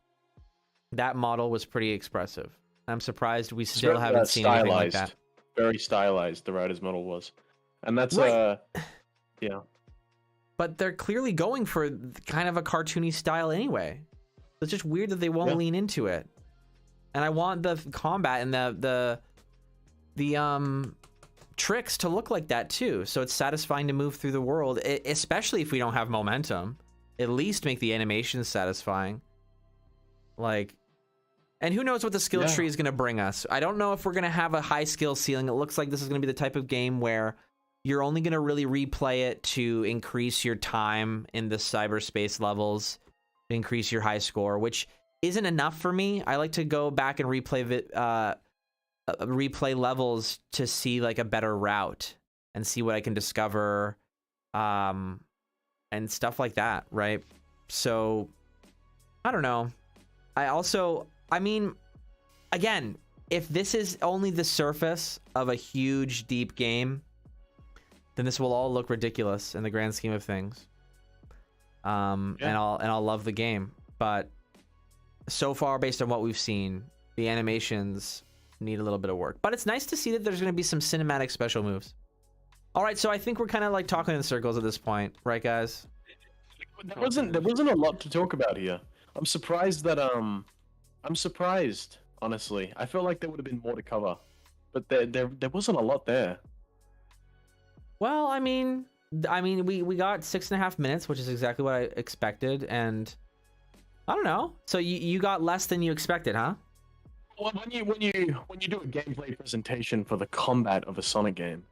That model was pretty expressive. I'm surprised we still haven't seen anything like that. Very stylized, the Riders model was. And that's, right. Yeah. But they're clearly going for kind of a cartoony style anyway. It's just weird that they won't lean into it. And I want the combat and the tricks to look like that too, so it's satisfying to move through the world, especially if we don't have momentum. At least make the animations satisfying. Like, and who knows what the skill tree is going to bring us. I don't know if we're going to have a high skill ceiling. It looks like this is going to be the type of game where you're only going to really replay it to increase your time in the cyberspace levels, increase your high score, which isn't enough for me. I like to go back and replay levels to see like a better route and see what I can discover, and stuff like that, right? So I don't know. I mean, again, if this is only the surface of a huge, deep game, then this will all look ridiculous in the grand scheme of things. And I'll love the game, but so far, based on what we've seen, the animations need a little bit of work. But it's nice to see that there's going to be some cinematic special moves. All right, so I think we're kind of like talking in circles at this point, right, guys? There wasn't a lot to talk about here. I'm surprised, honestly. I felt like there would have been more to cover, but there wasn't a lot there. Well, I mean, we got 6.5 minutes, which is exactly what I expected, and I don't know. So you got less than you expected, huh? Well, when you do a gameplay presentation for the combat of a Sonic game,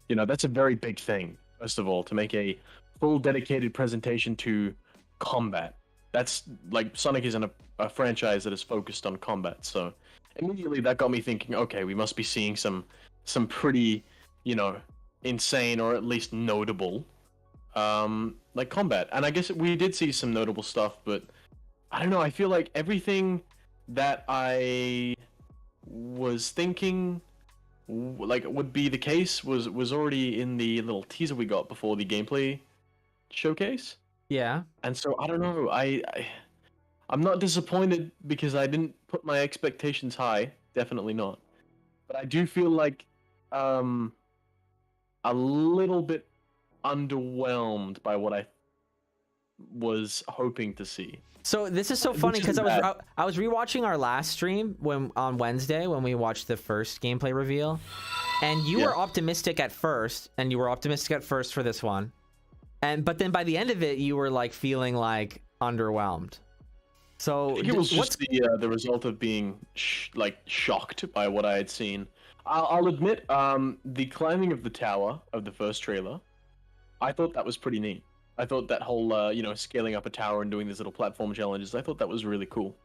you know, that's a very big thing. First of all, to make a full dedicated presentation to combat. That's like Sonic isn't a franchise that is focused on combat, so immediately that got me thinking, okay, we must be seeing some pretty, you know, insane or at least notable like combat. And I guess we did see some notable stuff, but I don't know, I feel like everything that I was thinking like would be the case was already in the little teaser we got before the gameplay showcase. Yeah. And so I don't know, I'm not disappointed because I didn't put my expectations high, definitely not. But I do feel like a little bit underwhelmed by what I was hoping to see. So this is so funny because I was rewatching our last stream on Wednesday when we watched the first gameplay reveal, and you were optimistic at first, and you were optimistic at first for this one, but then by the end of it you were like feeling like underwhelmed. So I think it was just the result of being shocked by what I had seen. I'll admit, the climbing of the tower of the first trailer, I thought that was pretty neat. I thought that whole, you know, scaling up a tower and doing these little platform challenges, I thought that was really cool.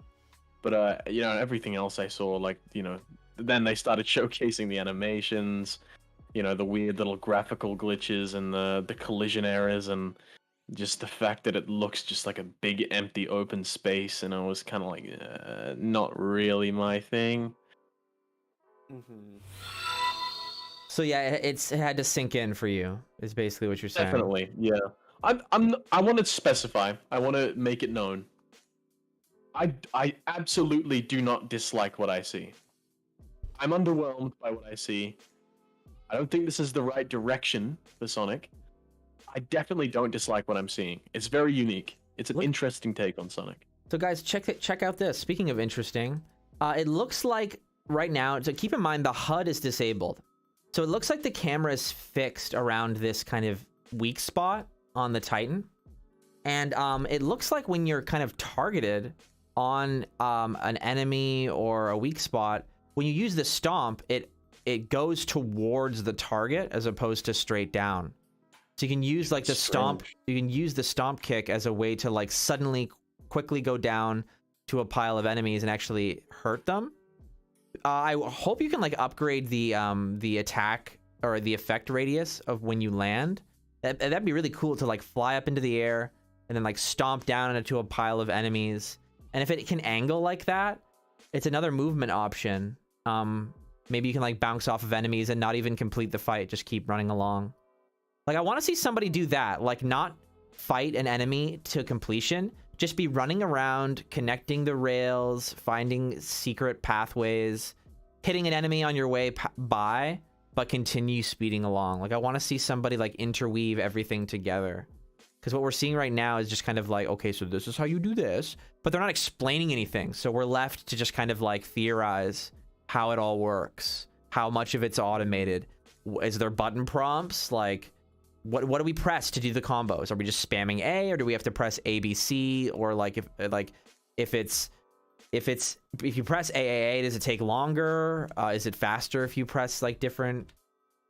But, you know, everything else I saw, like, you know, then they started showcasing the animations, you know, the weird little graphical glitches and the collision errors and just the fact that it looks just like a big empty open space, and I was kind of like, not really my thing. Mm-hmm. So yeah, it had to sink in for you, is basically what you're saying. Definitely, yeah. I want to specify. I want to make it known. I absolutely do not dislike what I see. I'm underwhelmed by what I see. I don't think this is the right direction for Sonic. I definitely don't dislike what I'm seeing. It's very unique. It's an interesting take on Sonic. So guys, check out this. Speaking of interesting, it looks like right now, so keep in mind the HUD is disabled. So it looks like the camera is fixed around this kind of weak spot on the Titan. And it looks like when you're kind of targeted on an enemy or a weak spot, when you use the stomp, it goes towards the target as opposed to straight down. So you can use like the stomp. Strange. You can use the stomp kick as a way to like suddenly quickly go down to a pile of enemies and actually hurt them. I hope you can like upgrade the attack or the effect radius of when you land. That'd be really cool to like fly up into the air and then like stomp down into a pile of enemies. And if it can angle like that, it's another movement option. Maybe you can like bounce off of enemies and not even complete the fight, just keep running along. Like I want to see somebody do that, like not fight an enemy to completion, just be running around, connecting the rails, finding secret pathways, hitting an enemy on your way by, but continue speeding along. Like I want to see somebody like interweave everything together. Because what we're seeing right now is just kind of like, okay, so this is how you do this, but they're not explaining anything. So we're left to just kind of like theorize how it all works, how much of it's automated. Is there button prompts? Like, what do we press to do the combos? Are we just spamming A, or do we have to press A, B, C? Or like if you press AAA, does it take longer? Is it faster if you press like different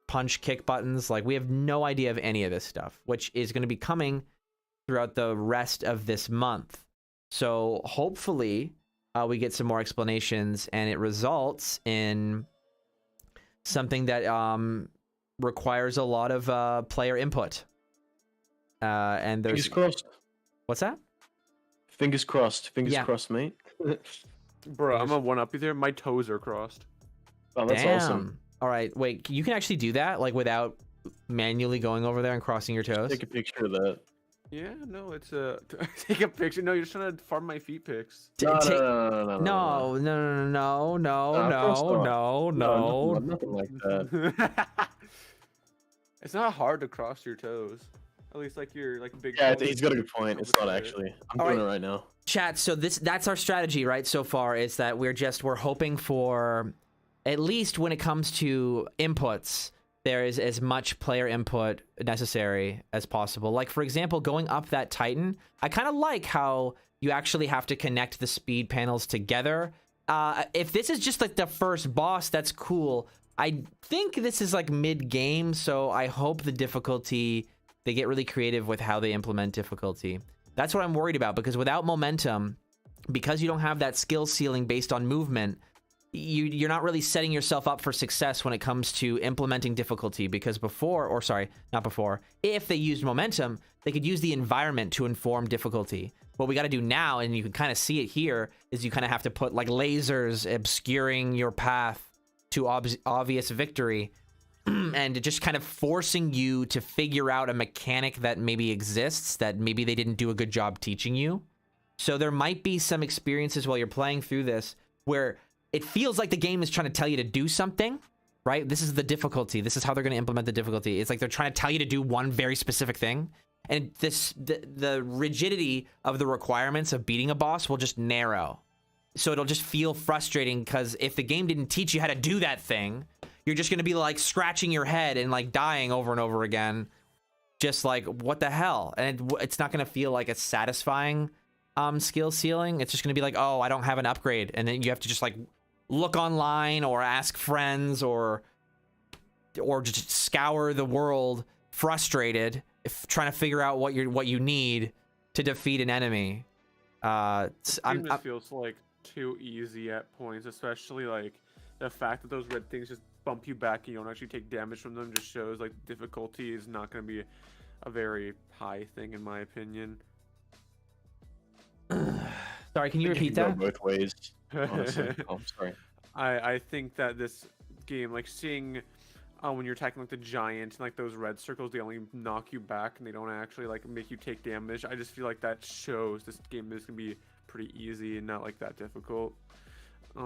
punch kick buttons? Like we have no idea of any of this stuff, which is going to be coming throughout the rest of this month. So hopefully we get some more explanations and it results in something that requires a lot of player input. And there's Fingers crossed. What's that? Fingers crossed. Fingers Yeah. crossed, mate. Bro, I'm a one up you there. My toes are crossed. Oh, that's Damn. awesome. All right, wait, you can actually do that like without manually going over there and crossing your toes? Take a picture of that. Yeah, no, it's a take a picture. No, you're just trying to farm my feet pics. No, Ta- no. No, of course not. no. Nothing like that. It's not hard to cross your toes. At least like your like big. Yeah, toes. he's got a good point. It's not actually. I'm All doing right. it right now. Chat, so that's our strategy, right? So far is that we're hoping for, at least when it comes to inputs, there is as much player input necessary as possible. Like for example, going up that Titan, I kind of like how you actually have to connect the speed panels together. If this is just like the first boss, that's cool. I think this is like mid-game, so I hope the difficulty, they get really creative with how they implement difficulty. That's what I'm worried about, because without momentum, because you don't have that skill ceiling based on movement, you're not really setting yourself up for success when it comes to implementing difficulty, because if they used momentum, they could use the environment to inform difficulty. What we got to do now, and you can kind of see it here, is you kind of have to put like lasers obscuring your path to obvious victory, and just kind of forcing you to figure out a mechanic that maybe exists that maybe they didn't do a good job teaching you. So there might be some experiences while you're playing through this where it feels like the game is trying to tell you to do something, right? This is the difficulty. This is how they're going to implement the difficulty. It's like they're trying to tell you to do one very specific thing. And the rigidity of the requirements of beating a boss will just narrow. So it'll just feel frustrating, because if the game didn't teach you how to do that thing, you're just going to be like scratching your head and like dying over and over again. Just like, what the hell? And it's not going to feel like a satisfying skill ceiling. It's just going to be like, oh, I don't have an upgrade. And then you have to just like look online or ask friends or just scour the world frustrated, trying to figure out what you need to defeat an enemy. This game just feels like too easy at points, especially like the fact that those red things just bump you back and you don't actually take damage from them just shows like difficulty is not going to be a very high thing in my opinion. Sorry, can you repeat Go that? both ways. Honestly. Oh, I'm sorry. I think that this game, like seeing when you're attacking like the giant and like those red circles, they only knock you back and they don't actually like make you take damage. I just feel like that shows this game is gonna be pretty easy and not like that difficult.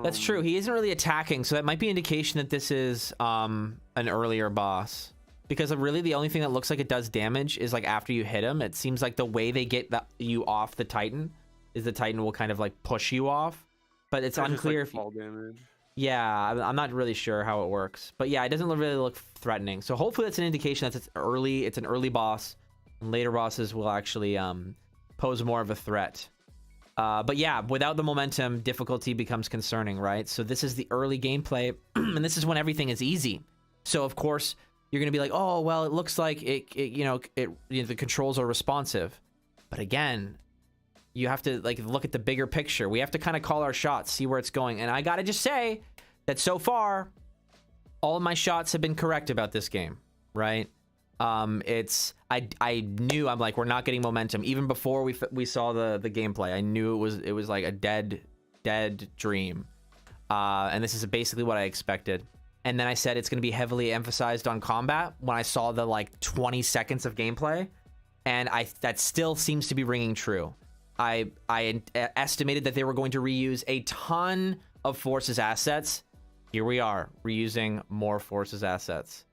That's true. He isn't really attacking, so that might be indication that this is an earlier boss. Because really the only thing that looks like it does damage is like after you hit him. It seems like the way they get you off the Titan is the Titan will kind of like push you off. But it's unclear just, like, fall damage. Yeah, I'm not really sure how it works. But yeah, it doesn't really look threatening. So hopefully that's an indication that it's an early boss. And later bosses will actually pose more of a threat. But yeah, without the momentum, difficulty becomes concerning, right? So this is the early gameplay, and this is when everything is easy. So of course, you're gonna be like, oh well, it looks like the controls are responsive. But again, you have to like look at the bigger picture. We have to kind of call our shots, see where it's going. And I gotta just say that so far, all of my shots have been correct about this game, right? I knew, I'm like, we're not getting momentum even before we saw the gameplay. I knew it was like a dead dream, and this is basically what I expected. And then I said it's going to be heavily emphasized on combat when I saw the like 20 seconds of gameplay, and that still seems to be ringing true. I estimated that they were going to reuse a ton of Force's assets. Here we are, reusing more Force's assets.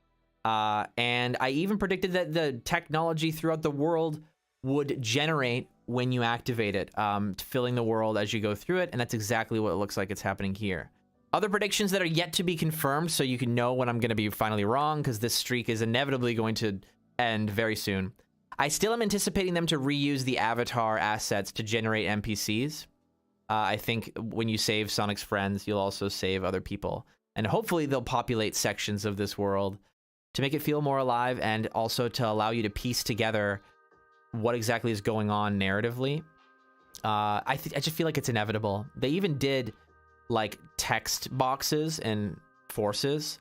And I even predicted that the technology throughout the world would generate when you activate it, filling the world as you go through it, and that's exactly what it looks like it's happening here. Other predictions that are yet to be confirmed, so you can know when I'm going to be finally wrong, because this streak is inevitably going to end very soon. I still am anticipating them to reuse the avatar assets to generate NPCs. I think when you save Sonic's friends, you'll also save other people. And hopefully they'll populate sections of this world to make it feel more alive, and also to allow you to piece together what exactly is going on narratively. I just feel like it's inevitable. They even did like text boxes and Forces.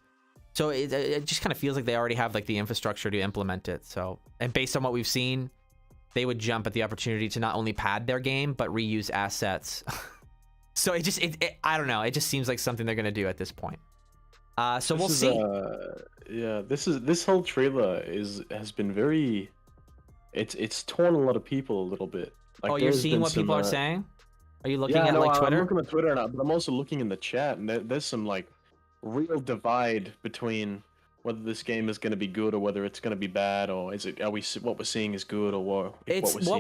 So it just kind of feels like they already have like the infrastructure to implement it. So, and based on what we've seen, they would jump at the opportunity to not only pad their game, but reuse assets. So I don't know. It just seems like something they're going to do at this point. So we'll see. Yeah, this whole trailer has been very, it's torn a lot of people a little bit. Like, oh, you're seeing what people are saying? Are you looking at like Twitter? I'm looking at Twitter, but I'm also looking in the chat, and there's some like real divide between whether this game is going to be good or whether it's going to be bad, or what we're seeing is good, or what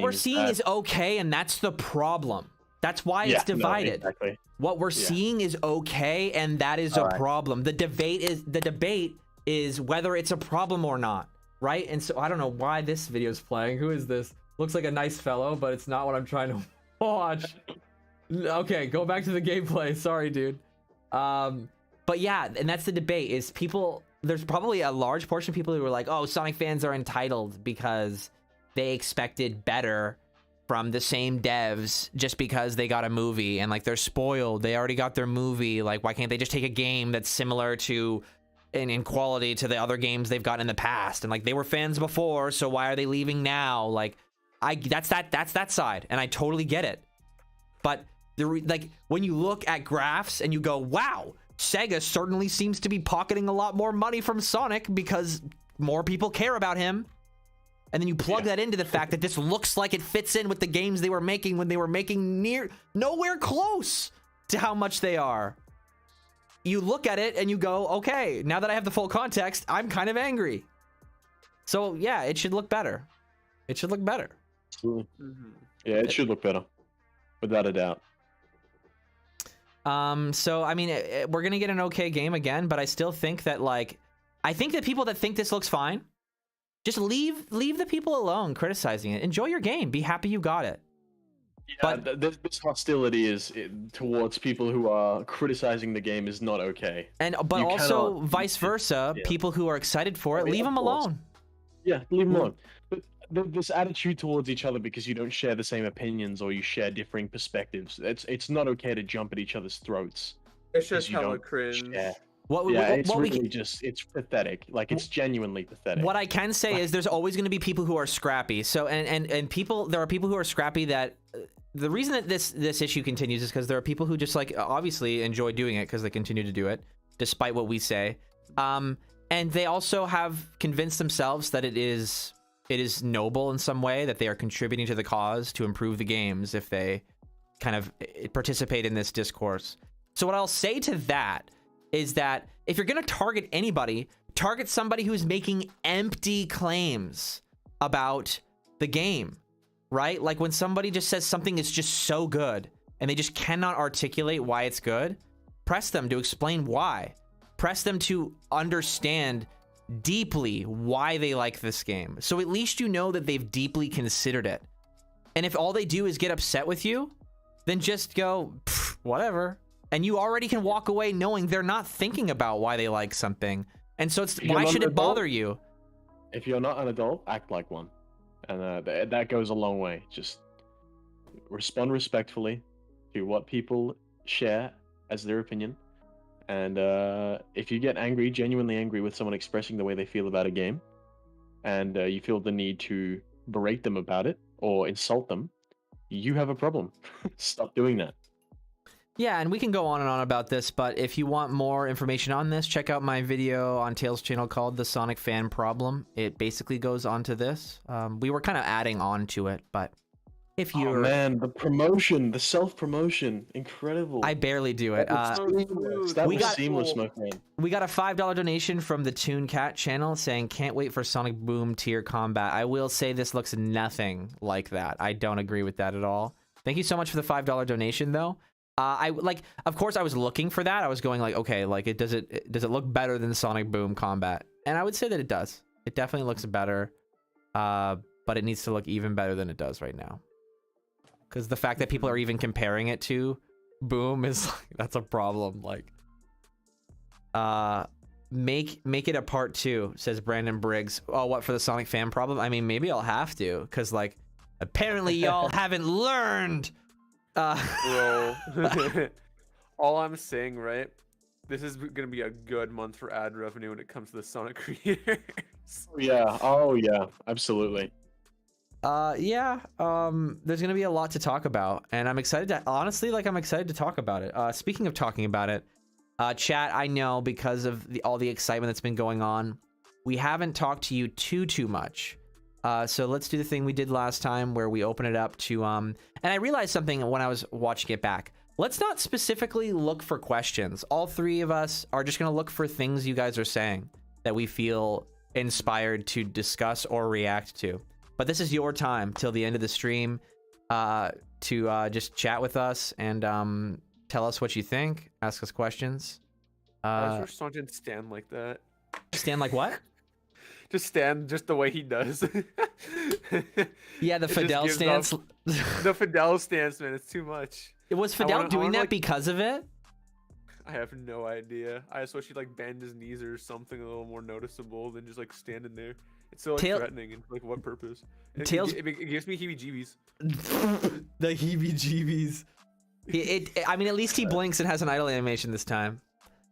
we're seeing is okay, and that's the problem. That's why it's divided. No, exactly. What we're seeing is okay, and that is a problem. The debate is whether it's a problem or not, right? And so I don't know why this video is playing. Who is this? Looks like a nice fellow, but it's not what I'm trying to watch. Okay, go back to the gameplay. Sorry, dude. But yeah, and that's the debate. Is people? There's probably a large portion of people who are like, "Oh, Sonic fans are entitled because they expected better from the same devs just because they got a movie, and like they're spoiled. They already got their movie. Like, why can't they just take a game that's similar to in quality to the other games they've gotten in the past? And like, they were fans before, so why are they leaving now? Like, that's that side, and I totally get it. But like, when you look at graphs and you go, wow, Sega certainly seems to be pocketing a lot more money from Sonic because more people care about him. And then you plug that into the fact that this looks like it fits in with the games they were making when they were making nowhere close to how much they are. You look at it and you go, okay, now that I have the full context, I'm kind of angry. So yeah, it should look better. It should look better. Mm-hmm. Yeah, it should look better, without a doubt. So I mean, we're gonna get an okay game again, but I still think that I think that people that think this looks fine, just leave the people alone criticizing it. Enjoy your game. Be happy you got it. Yeah, but this hostility towards people who are criticizing the game is not okay. But also vice versa, people who are excited for it, leave them alone. Yeah, leave them alone. But this attitude towards each other because you don't share the same opinions or you share differing perspectives, it's not okay to jump at each other's throats. It's just hella cringe. It's pathetic. Like, it's genuinely pathetic. What I can say is there's always going to be people who are scrappy. So and people, there are people who are scrappy that the reason that this issue continues is because there are people who just like obviously enjoy doing it because they continue to do it despite what we say. And they also have convinced themselves that it is noble in some way, that they are contributing to the cause to improve the games if they kind of participate in this discourse. So what I'll say to that is that if you're going to target anybody, target somebody who's making empty claims about the game, right? Like when somebody just says something is just so good and they just cannot articulate why it's good, press them to explain why. Press them to understand deeply why they like this game. So at least you know that they've deeply considered it. And if all they do is get upset with you, then just go, whatever. And you already can walk away knowing they're not thinking about why they like something. And so it's If you're why not should an it bother adult- you? If you're not an adult, act like one, and that goes a long way. Just respond respectfully to what people share as their opinion, and if you get angry, genuinely angry with someone expressing the way they feel about a game, and you feel the need to berate them about it or insult them, you have a problem. Stop doing that. Yeah, and we can go on and on about this, but if you want more information on this, check out my video on Tails' channel called The Sonic Fan Problem. It basically goes on to this. We were kind of adding on to it, but if Oh you're... man, the promotion, the self-promotion, incredible. I barely do it. That was seamless. That we was got- seamless, my friend. We got a $5 donation from the Toon Cat channel saying, can't wait for Sonic Boom tier combat. I will say this looks nothing like that. I don't agree with that at all. Thank you so much for the $5 donation, though. Of course, I was looking for that. I was going like, okay, like, does it look better than Sonic Boom combat? And I would say that it does. It definitely looks better, but it needs to look even better than it does right now. Because the fact that people are even comparing it to Boom is like, that's a problem. Like, make it a part 2, says Brandon Briggs. Oh, what, for the Sonic Fan Problem? I mean, maybe I'll have to, because like, apparently y'all haven't learned. Bro, all I'm saying, right? This is gonna be a good month for ad revenue when it comes to the Sonic creators. Oh yeah, absolutely. Yeah, there's gonna be a lot to talk about, and I'm excited to, honestly, like, I'm excited to talk about it. Speaking of talking about it, chat, I know because of all the excitement that's been going on, we haven't talked to you too much. So let's do the thing we did last time where we open it up to, and I realized something when I was watching it back. Let's not specifically look for questions. All 3 of us are just going to look for things you guys are saying that we feel inspired to discuss or react to. But this is your time till the end of the stream to just chat with us and tell us what you think, ask us questions. I wish Sonic didn't stand like that. Stand like what? Just stand just the way he does. Yeah, the It just Fidel gives stance. off- The Fidel stance, man, it's too much. Was Fidel wanna- I doing wanna, that like- because of it? I have no idea. I just wish he'd like bend his knees or something a little more noticeable than just like standing there. It's so like Tail- threatening and like what purpose? Tails- It gives me heebie-jeebies. The heebie-jeebies. I mean, at least he blinks and has an idle animation this time.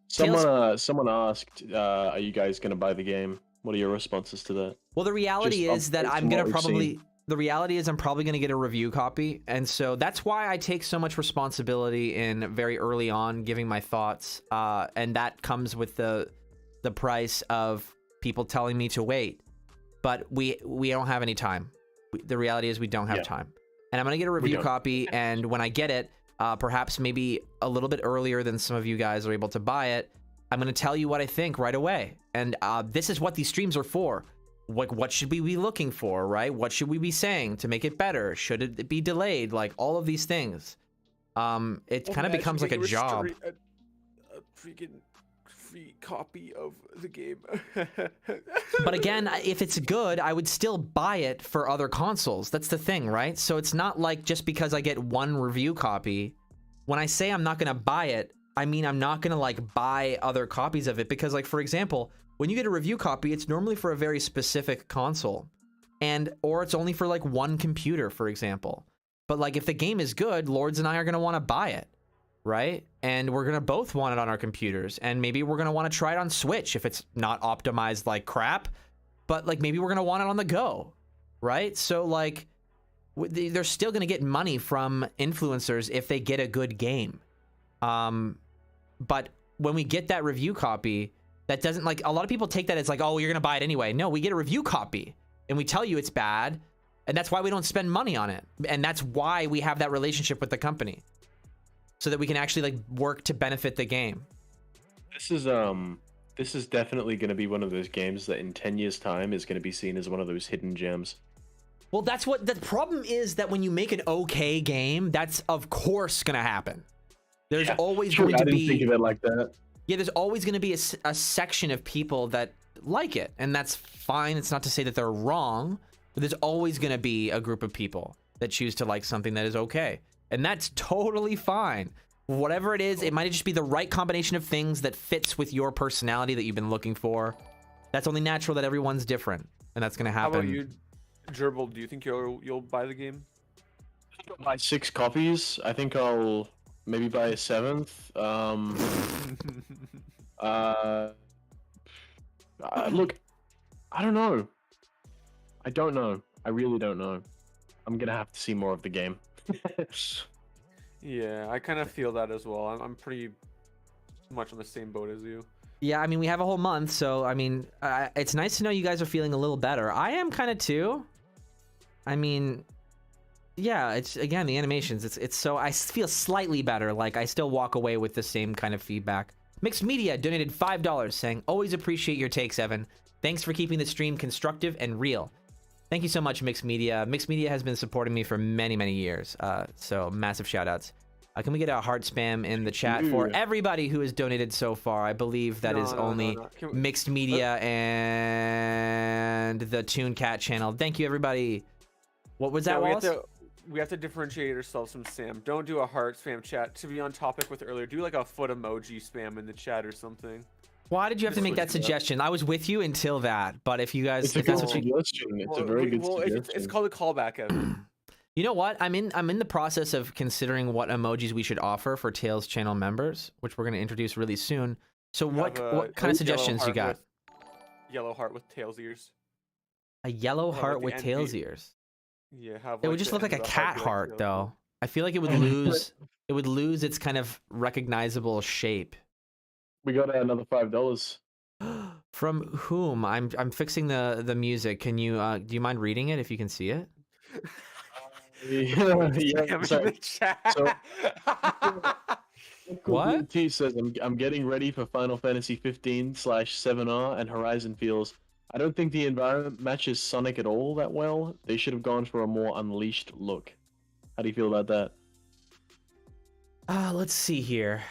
Someone asked, "Are you guys gonna buy the game?" What are your responses to that? Well, the reality Just is that updates I'm from gonna what we've probably. seen. The reality is I'm probably gonna get a review copy, and so that's why I take so much responsibility in very early on giving my thoughts, and that comes with the price of people telling me to wait. But we don't have any time. The reality is we don't have time, and I'm gonna get a review don't. copy, and when I get it, perhaps maybe a little bit earlier than some of you guys are able to buy it, I'm gonna tell you what I think right away. And this is what these streams are for. Like, what should we be looking for, right? What should we be saying to make it better? Should it be delayed? Like, all of these things. It kind of becomes like a job. A freaking free copy of the game. But again, if it's good, I would still buy it for other consoles. That's the thing, right? So it's not like just because I get one review copy, when I say I'm not gonna buy it, I mean I'm not gonna like buy other copies of it, because like, for example, when you get a review copy, it's normally for a very specific console, or it's only for like one computer, for example. But like, if the game is good, Lords and I are gonna want to buy it, right? And we're gonna both want it on our computers, and maybe we're gonna want to try it on Switch if it's not optimized like crap, but like maybe we're gonna want it on the go, right? So like, they're still gonna get money from influencers if they get a good game. But when we get that review copy, that doesn't, like, a lot of people take that as like, oh, you're gonna buy it anyway. No, we get a review copy and we tell you it's bad, and that's why we don't spend money on it, and that's why we have that relationship with the company, so that we can actually like work to benefit the game. This is definitely going to be one of those games that in 10 years time is going to be seen as one of those hidden gems. Well, that's what the problem is, that when you make an okay game, that's of course gonna happen. There's always going I to didn't be think of it like that. Yeah, there's always going to be a section of people that like it, and that's fine. It's not to say that they're wrong, but there's always going to be a group of people that choose to like something that is okay, and that's totally fine. Whatever it is, it might just be the right combination of things that fits with your personality that you've been looking for. That's only natural that everyone's different, and that's gonna happen. How about you, Gerbil? Do you think you'll buy the game? I'll buy 6 copies. I think I'll maybe buy a 7th. Look, I don't know. I don't know. I really don't know. I'm gonna have to see more of the game. Yeah, I kind of feel that as well. I'm pretty much on the same boat as you. Yeah, I mean, we have a whole month, so I mean, it's nice to know you guys are feeling a little better. I am kind of too. I mean, yeah, it's again the animations. It's so I feel slightly better. Like I still walk away with the same kind of feedback. Mixed Media donated $5, saying, "Always appreciate your takes, Evan. Thanks for keeping the stream constructive and real." Thank you so much, Mixed Media. Mixed Media has been supporting me for many, many years. So massive shout outs. Can we get a heart spam in the chat for everybody who has donated so far? I believe that is only Mixed Media and the Toon Cat channel. Thank you, everybody. What was that, Wallace? We have to differentiate ourselves from Sam. Don't do a heart spam chat. To be on topic with earlier, do like a foot emoji spam in the chat or something. Why did you have to make that suggestion? I was with you until that, but if you guys, it's a good suggestion. It's a very good suggestion. It's called a callback, Evan. You know what? I'm in the process of considering what emojis we should offer for Tails channel members, which we're going to introduce really soon. So what kind of suggestions you got? Yellow heart with Tails ears. A yellow heart with Tails ears. Yeah, have it would just look like a cat heart, though. I feel like it would lose its kind of recognizable shape. We got another $5. From whom? I'm fixing the music. Can you do you mind reading it if you can see it? Yeah, sorry. So, what? T says I'm getting ready for Final Fantasy 15/7R and Horizon feels. I don't think the environment matches Sonic at all that well. They should have gone for a more unleashed look. How do you feel about that? Let's see here.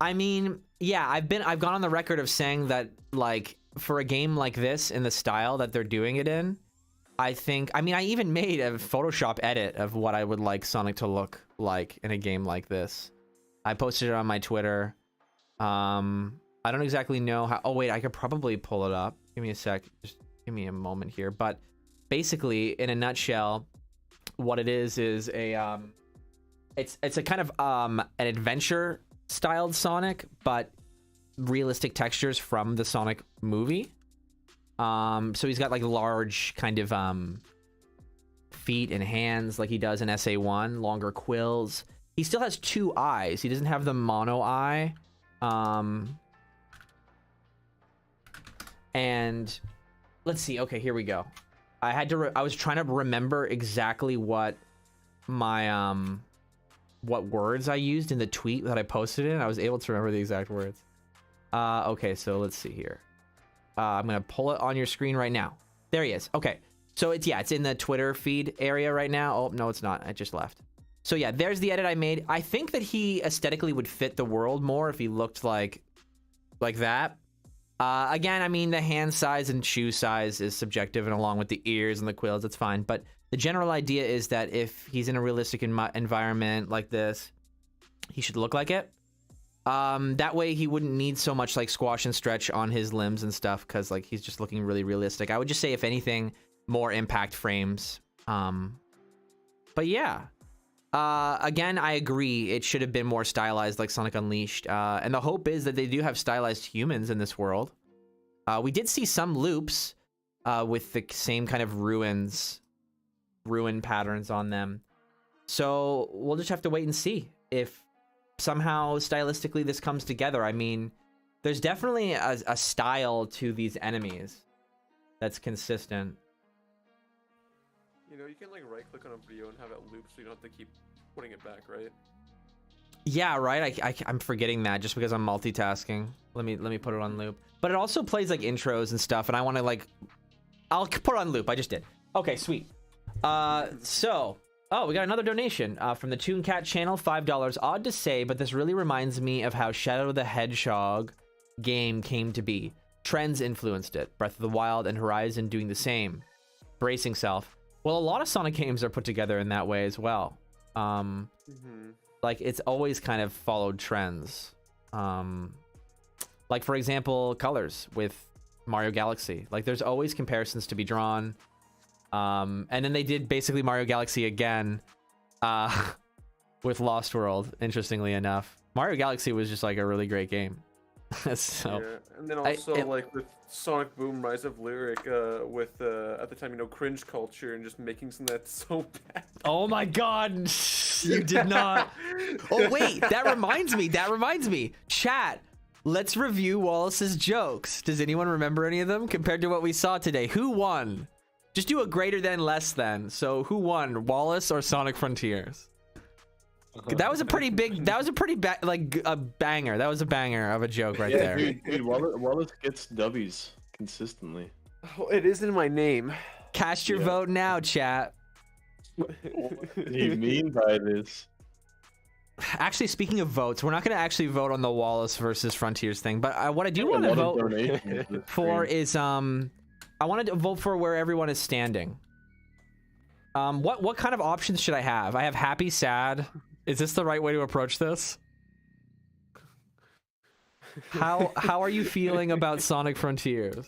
I mean, yeah, I've gone on the record of saying that, like, for a game like this in the style that they're doing it in, I even made a Photoshop edit of what I would like Sonic to look like in a game like this. I posted it on my Twitter. I don't exactly know how. Oh wait, I could probably pull it up. Give me a sec. Just give me a moment here. But basically, in a nutshell, what it is a it's a kind of an adventure styled Sonic, but realistic textures from the Sonic movie. So he's got like large kind of feet and hands like he does in SA1, longer quills. He still has 2 eyes. He doesn't have the mono eye. And let's see. Okay, here we go. I was trying to remember exactly what my what words I used in the tweet that I posted in. I was able to remember the exact words. Okay, so let's see here. I'm gonna pull it on your screen right now. There he is. Okay, so it's in the Twitter feed area right now. Oh no, it's not. I just left. So yeah, there's the edit I made. I think that he aesthetically would fit the world more if he looked like that. Again, I mean, the hand size and shoe size is subjective, and along with the ears and the quills, it's fine. But the general idea is that if he's in a realistic environment like this, he should look like it. That way he wouldn't need so much like squash and stretch on his limbs and stuff, because like he's just looking really realistic. I would just say, if anything, more impact frames. But yeah. Again, I agree. It should have been more stylized like Sonic Unleashed. And the hope is that they do have stylized humans in this world. We did see some loops with the same kind of ruin patterns on them. So we'll just have to wait and see if somehow stylistically this comes together. I mean, there's definitely a style to these enemies that's consistent. You know, you can like right click on a video and have it loop so you don't have to keep putting it back, right? Yeah, right. I'm forgetting that just because I'm multitasking. Let me put it on loop. But it also plays like intros and stuff, and I want to like, I'll put it on loop. I just did. Okay, sweet. So, oh, we got another donation from the Toon Cat channel, $5. Odd to say, but this really reminds me of how Shadow the Hedgehog game came to be. Trends influenced it. Breath of the Wild and Horizon doing the same. Bracing self. Well, a lot of Sonic games are put together in that way as well. like it's always kind of followed trends. Like for example, colors with Mario Galaxy. Like there's always comparisons to be drawn. And then they did basically Mario Galaxy again with Lost World, interestingly enough. Mario Galaxy was just like a really great game. So yeah. And then also like with Sonic Boom Rise of Lyric with at the time, you know, cringe culture and just making something that's so bad. Oh my god, you did not. Oh wait, that reminds me. Chat, let's review Wallace's jokes. Does anyone remember any of them compared to what we saw today? Who won? Just do a greater than, less than. So who won, Wallace or Sonic Frontiers? That was a pretty big, like a banger. That was a banger of a joke right there. Dude, Wallace gets W's consistently. Oh, it is in my name. Cast your vote now, chat. What do you mean by this? Actually, speaking of votes, we're not going to actually vote on the Wallace versus Frontiers thing, but what I do want to vote for is I wanted to vote for where everyone is standing. What kind of options should I have? I have happy, sad. Is this the right way to approach this? How are you feeling about Sonic Frontiers?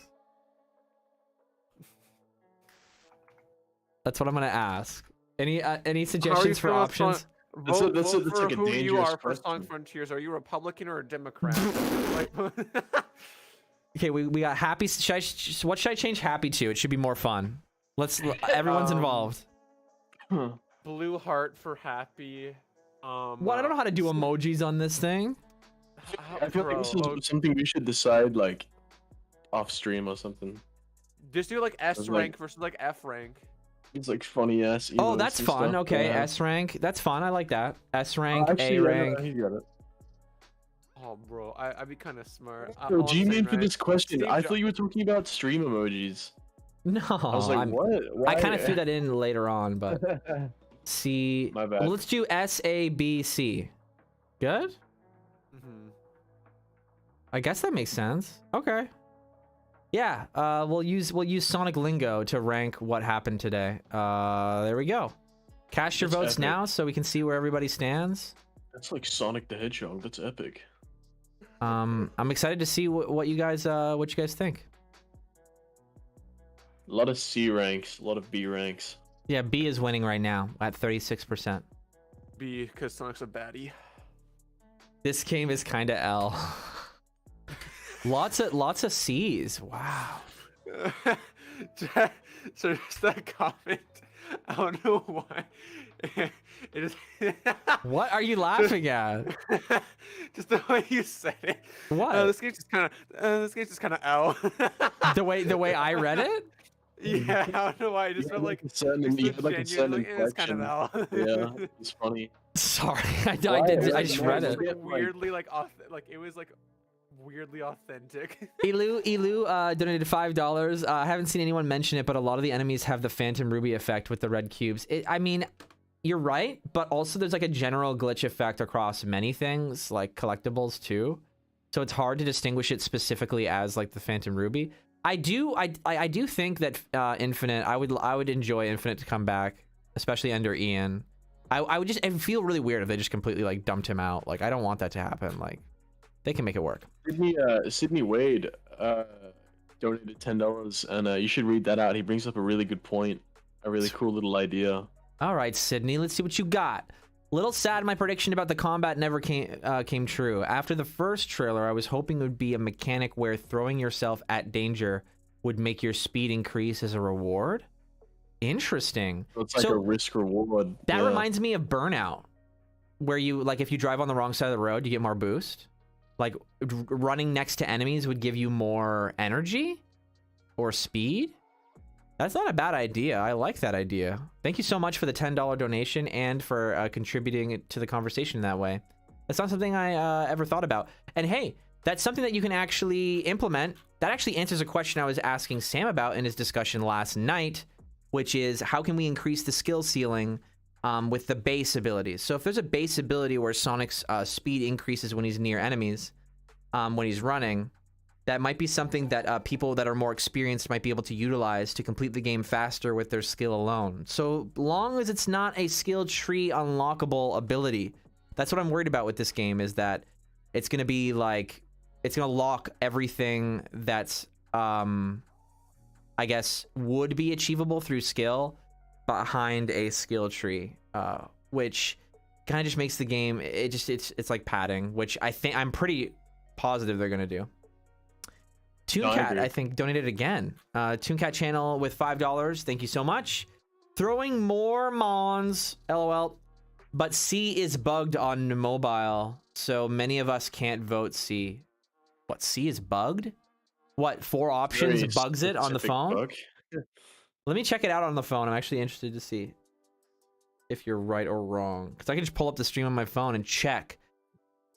That's what I'm gonna ask. Any suggestions for options? Vote that's for like a who you dangerous are for question. Sonic Frontiers. Are you a Republican or a Democrat? Okay, we got happy. What should I change happy to? It should be more fun. Everyone's involved. Blue heart for happy. What? I don't know how to do emojis on this thing. I feel like this is something we should decide like off stream or something. Just do like S rank versus like F rank. It's like funny ass. Oh, that's fun. Stuff. Okay, yeah. S rank. That's fun. I like that. S rank, Actually, A rank. He got it. Oh, bro, I'd be kind of smart. Bro, G-Man for this question. Steve I thought you were talking about stream emojis. No, I was like, what? Why? I kind of threw that in later on, but C. My bad. Well, let's do SABC. Good. Mm-hmm. I guess that makes sense. Okay. Yeah. We'll use Sonic lingo to rank what happened today. There we go. Cast your votes now so we can see where everybody stands. That's like Sonic the Hedgehog. That's epic. I'm excited to see what you guys think. A lot of C ranks, a lot of B ranks. Yeah, B is winning right now at 36%. B, because Sonic's a baddie. This game is kind of L. lots of C's. Wow. So just that comment. I don't know why. It is. What are you laughing at? Just the way you said it. What? This game's just kind of L. the way I read it? Yeah, I don't know why. I just felt like it's kind of L. Yeah, it's funny. Sorry, I just read it. Weirdly, like it was like weirdly authentic. Elu donated $5. I haven't seen anyone mention it, but a lot of the enemies have the Phantom Ruby effect with the red cubes. I mean, you're right, but also there's like a general glitch effect across many things, like collectibles too. So it's hard to distinguish it specifically as like the Phantom Ruby. I do think that Infinite, I would enjoy Infinite to come back, especially under Ian. I would just, it would feel really weird if they just completely like dumped him out. Like I don't want that to happen. Like they can make it work. Sydney Wade donated $10, and you should read that out. He brings up a really good point, a really cool little idea. All right, Sydney, let's see what you got. Little sad my prediction about the combat never came true. After the first trailer, I was hoping it would be a mechanic where throwing yourself at danger would make your speed increase as a reward. Interesting. So it's like a risk reward. That reminds me of Burnout, where you, like, if you drive on the wrong side of the road, you get more boost. Like, running next to enemies would give you more energy or speed. That's not a bad idea. I like that idea. Thank you so much for the $10 donation and for contributing to the conversation that way. That's not something I ever thought about. And hey, that's something that you can actually implement. That actually answers a question I was asking Sam about in his discussion last night, which is how can we increase the skill ceiling with the base abilities? So if there's a base ability where Sonic's speed increases when he's near enemies, when he's running, that might be something that people that are more experienced might be able to utilize to complete the game faster with their skill alone. So long as it's not a skill tree unlockable ability, That's what I'm worried about with this game, is that it's gonna be like, it's gonna lock everything that's I guess would be achievable through skill behind a skill tree, which kind of just makes the game, it's like padding, which I'm pretty positive they're gonna do. Tooncat, I think, donated again. Tooncat channel with $5. Thank you so much. Throwing more mons, lol. But C is bugged on mobile, so many of us can't vote C. What, C is bugged? What, 4 options Very bugs it on the phone? bug. Let me check it out on the phone. I'm actually interested to see if you're right or wrong, because I can just pull up the stream on my phone and check.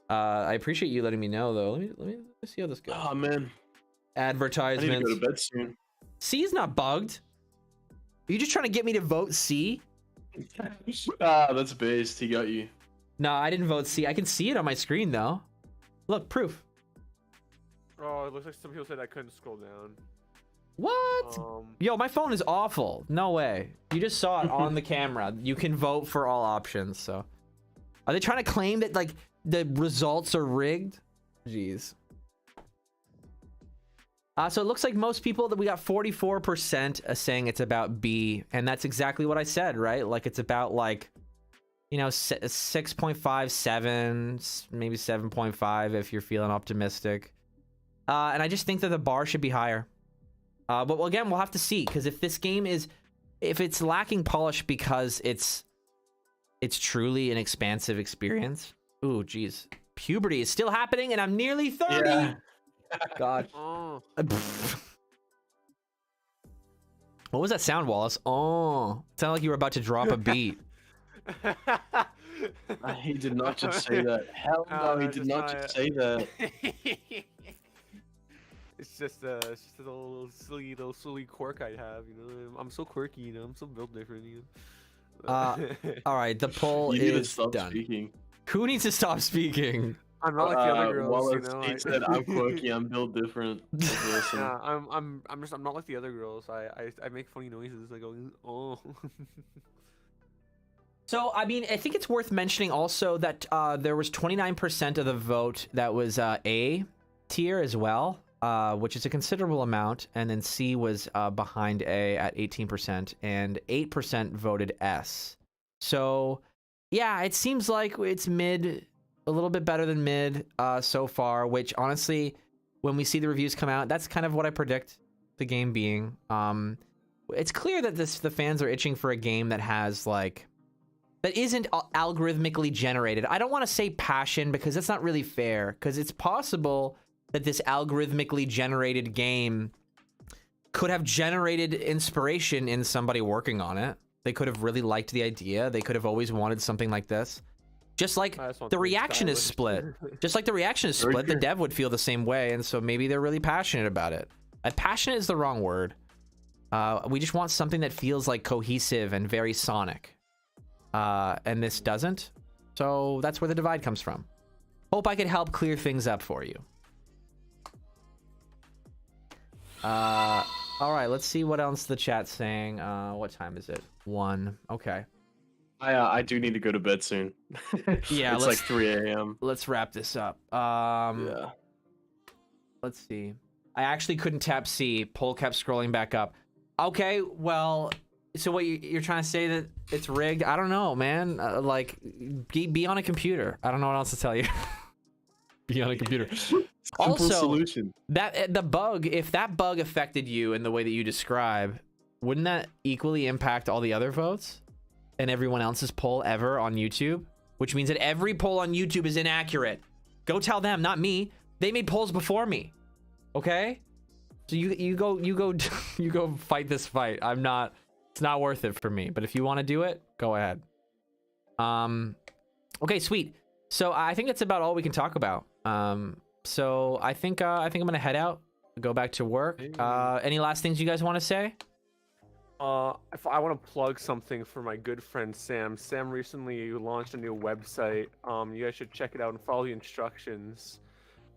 I appreciate you letting me know, though. Let me see how this goes. Oh man, Advertisements. I need to go to bed soon. C is not bugged. Are you just trying to get me to vote C? That's based. He got you. No, I didn't vote C. I can see it on my screen, though. Look, proof. Oh, it looks like some people said I couldn't scroll down. What? Yo, my phone is awful. No way. You just saw it on the camera. You can vote for all options, so. Are they trying to claim that, like, the results are rigged? Jeez. So it looks like most people, that we got 44% saying it's about B, and that's exactly what I said, right? Like, it's about, like, you know, 6.5, 7, maybe 7.5 if you're feeling optimistic. And I just think that the bar should be higher. But again, we'll have to see, because if this game is, if it's lacking polish because it's truly an expansive experience. Ooh, geez. Puberty is still happening, and I'm nearly 30. Yeah. God. Oh. What was that sound, Wallace? Oh, it sounded like you were about to drop a beat. He did not just say that. Hell no, he did not just say that. It's just a little silly quirk I have, you know. I'm so quirky, you know. I'm so built different, you know. All right, the poll is done. Speaking. Who needs to stop speaking? I'm not like the other girls, Wallace, you know. He said I'm quirky. I'm built different. Yeah, I'm not like the other girls. I make funny noises. I go, oh. So, I mean, I think it's worth mentioning also that there was 29% of the vote that was A tier as well, which is a considerable amount. And then C was behind A at 18%, and 8% voted S. So, yeah, it seems like it's mid, a little bit better than mid so far, which honestly, when we see the reviews come out, that's kind of what I predict the game being. It's clear that the fans are itching for a game that has, like, that isn't algorithmically generated. I don't want to say passion, because that's not really fair, because it's possible that this algorithmically generated game could have generated inspiration in somebody working on it. They could have really liked the idea. They could have always wanted something like this. Just like the reaction is split. Just like the reaction is split, the dev would feel the same way, and so maybe they're really passionate about it. Passionate is the wrong word. We just want something that feels like cohesive and very Sonic. And this doesn't. So that's where the divide comes from. Hope I could help clear things up for you. All right, let's see what else the chat's saying. What time is it? 1. Okay. I do need to go to bed soon. Yeah, it's like 3 a.m. Let's wrap this up. Yeah. Let's see. I actually couldn't tap C. Poll kept scrolling back up. Okay, well, so what you're trying to say that it's rigged? I don't know, man. Like, be on a computer. I don't know what else to tell you. Be on a computer. Also, solution. That the bug, if that bug affected you in the way that you describe, wouldn't that equally impact all the other votes and everyone else's poll ever on YouTube? Which means that every poll on YouTube is inaccurate. Go tell them, not me. They made polls before me. Okay? So you go fight this fight. It's not worth it for me. But if you want to do it, go ahead. Okay, sweet. So I think that's about all we can talk about. So I think I'm gonna head out, go back to work. Any last things you guys want to say? If I want to plug something for my good friend Sam. Sam recently launched a new website. You guys should check it out and follow the instructions.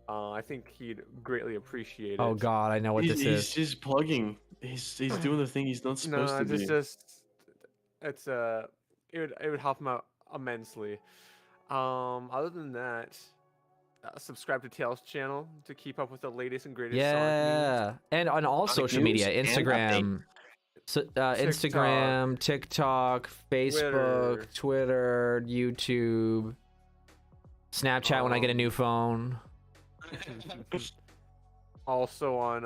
I think he'd greatly appreciate it. Oh God, I know what this is. He's just plugging. He's doing the thing he's not supposed to be. It would help him out immensely. Other than that, subscribe to Tails' channel to keep up with the latest and greatest Sonic Yeah, and on all Sonic social news media, and Instagram, Instagram, TikTok, Facebook, Twitter, YouTube, Snapchat when I get a new phone. Also on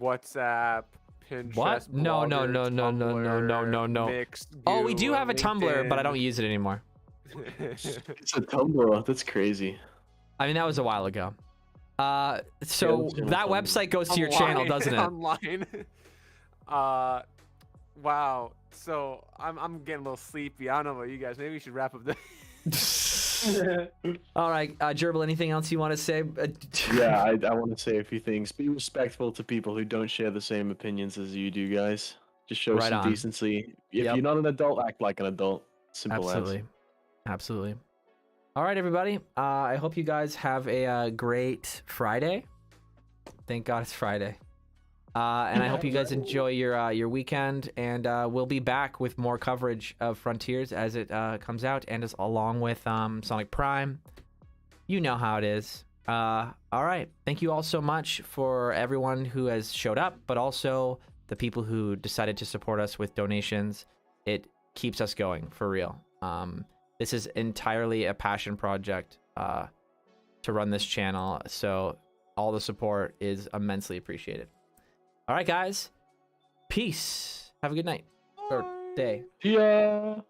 WhatsApp, Pinterest. What? No, no, Blogger, no, no, no, no, no, no, no. Mixed, Oh, we do have a Tumblr, but I don't LinkedIn. use it anymore. It's a Tumblr. That's crazy. I mean, that was a while ago. So Yeah, that's kinda that funny. website goes to your channel, doesn't it? Online. Wow. So I'm getting a little sleepy. I don't know about you guys. Maybe we should wrap up this. All right, Gerbil, anything else you want to say? Yeah, I want to say a few things. Be respectful to people who don't share the same opinions as you do, guys. Just show Right some on. decency. If Yep. you're not an adult, act like an adult. Simple Absolutely. as. Absolutely. All right, everybody. I hope you guys have a great Friday. Thank God it's Friday. And I hope you guys enjoy your weekend. And we'll be back with more coverage of Frontiers as it comes out, and as along with Sonic Prime. You know how it is. All right. Thank you all so much for everyone who has showed up, but also the people who decided to support us with donations. It keeps us going, for real. This is entirely a passion project to run this channel, so all the support is immensely appreciated. All right, guys. Peace. Have a good night or day. Yeah.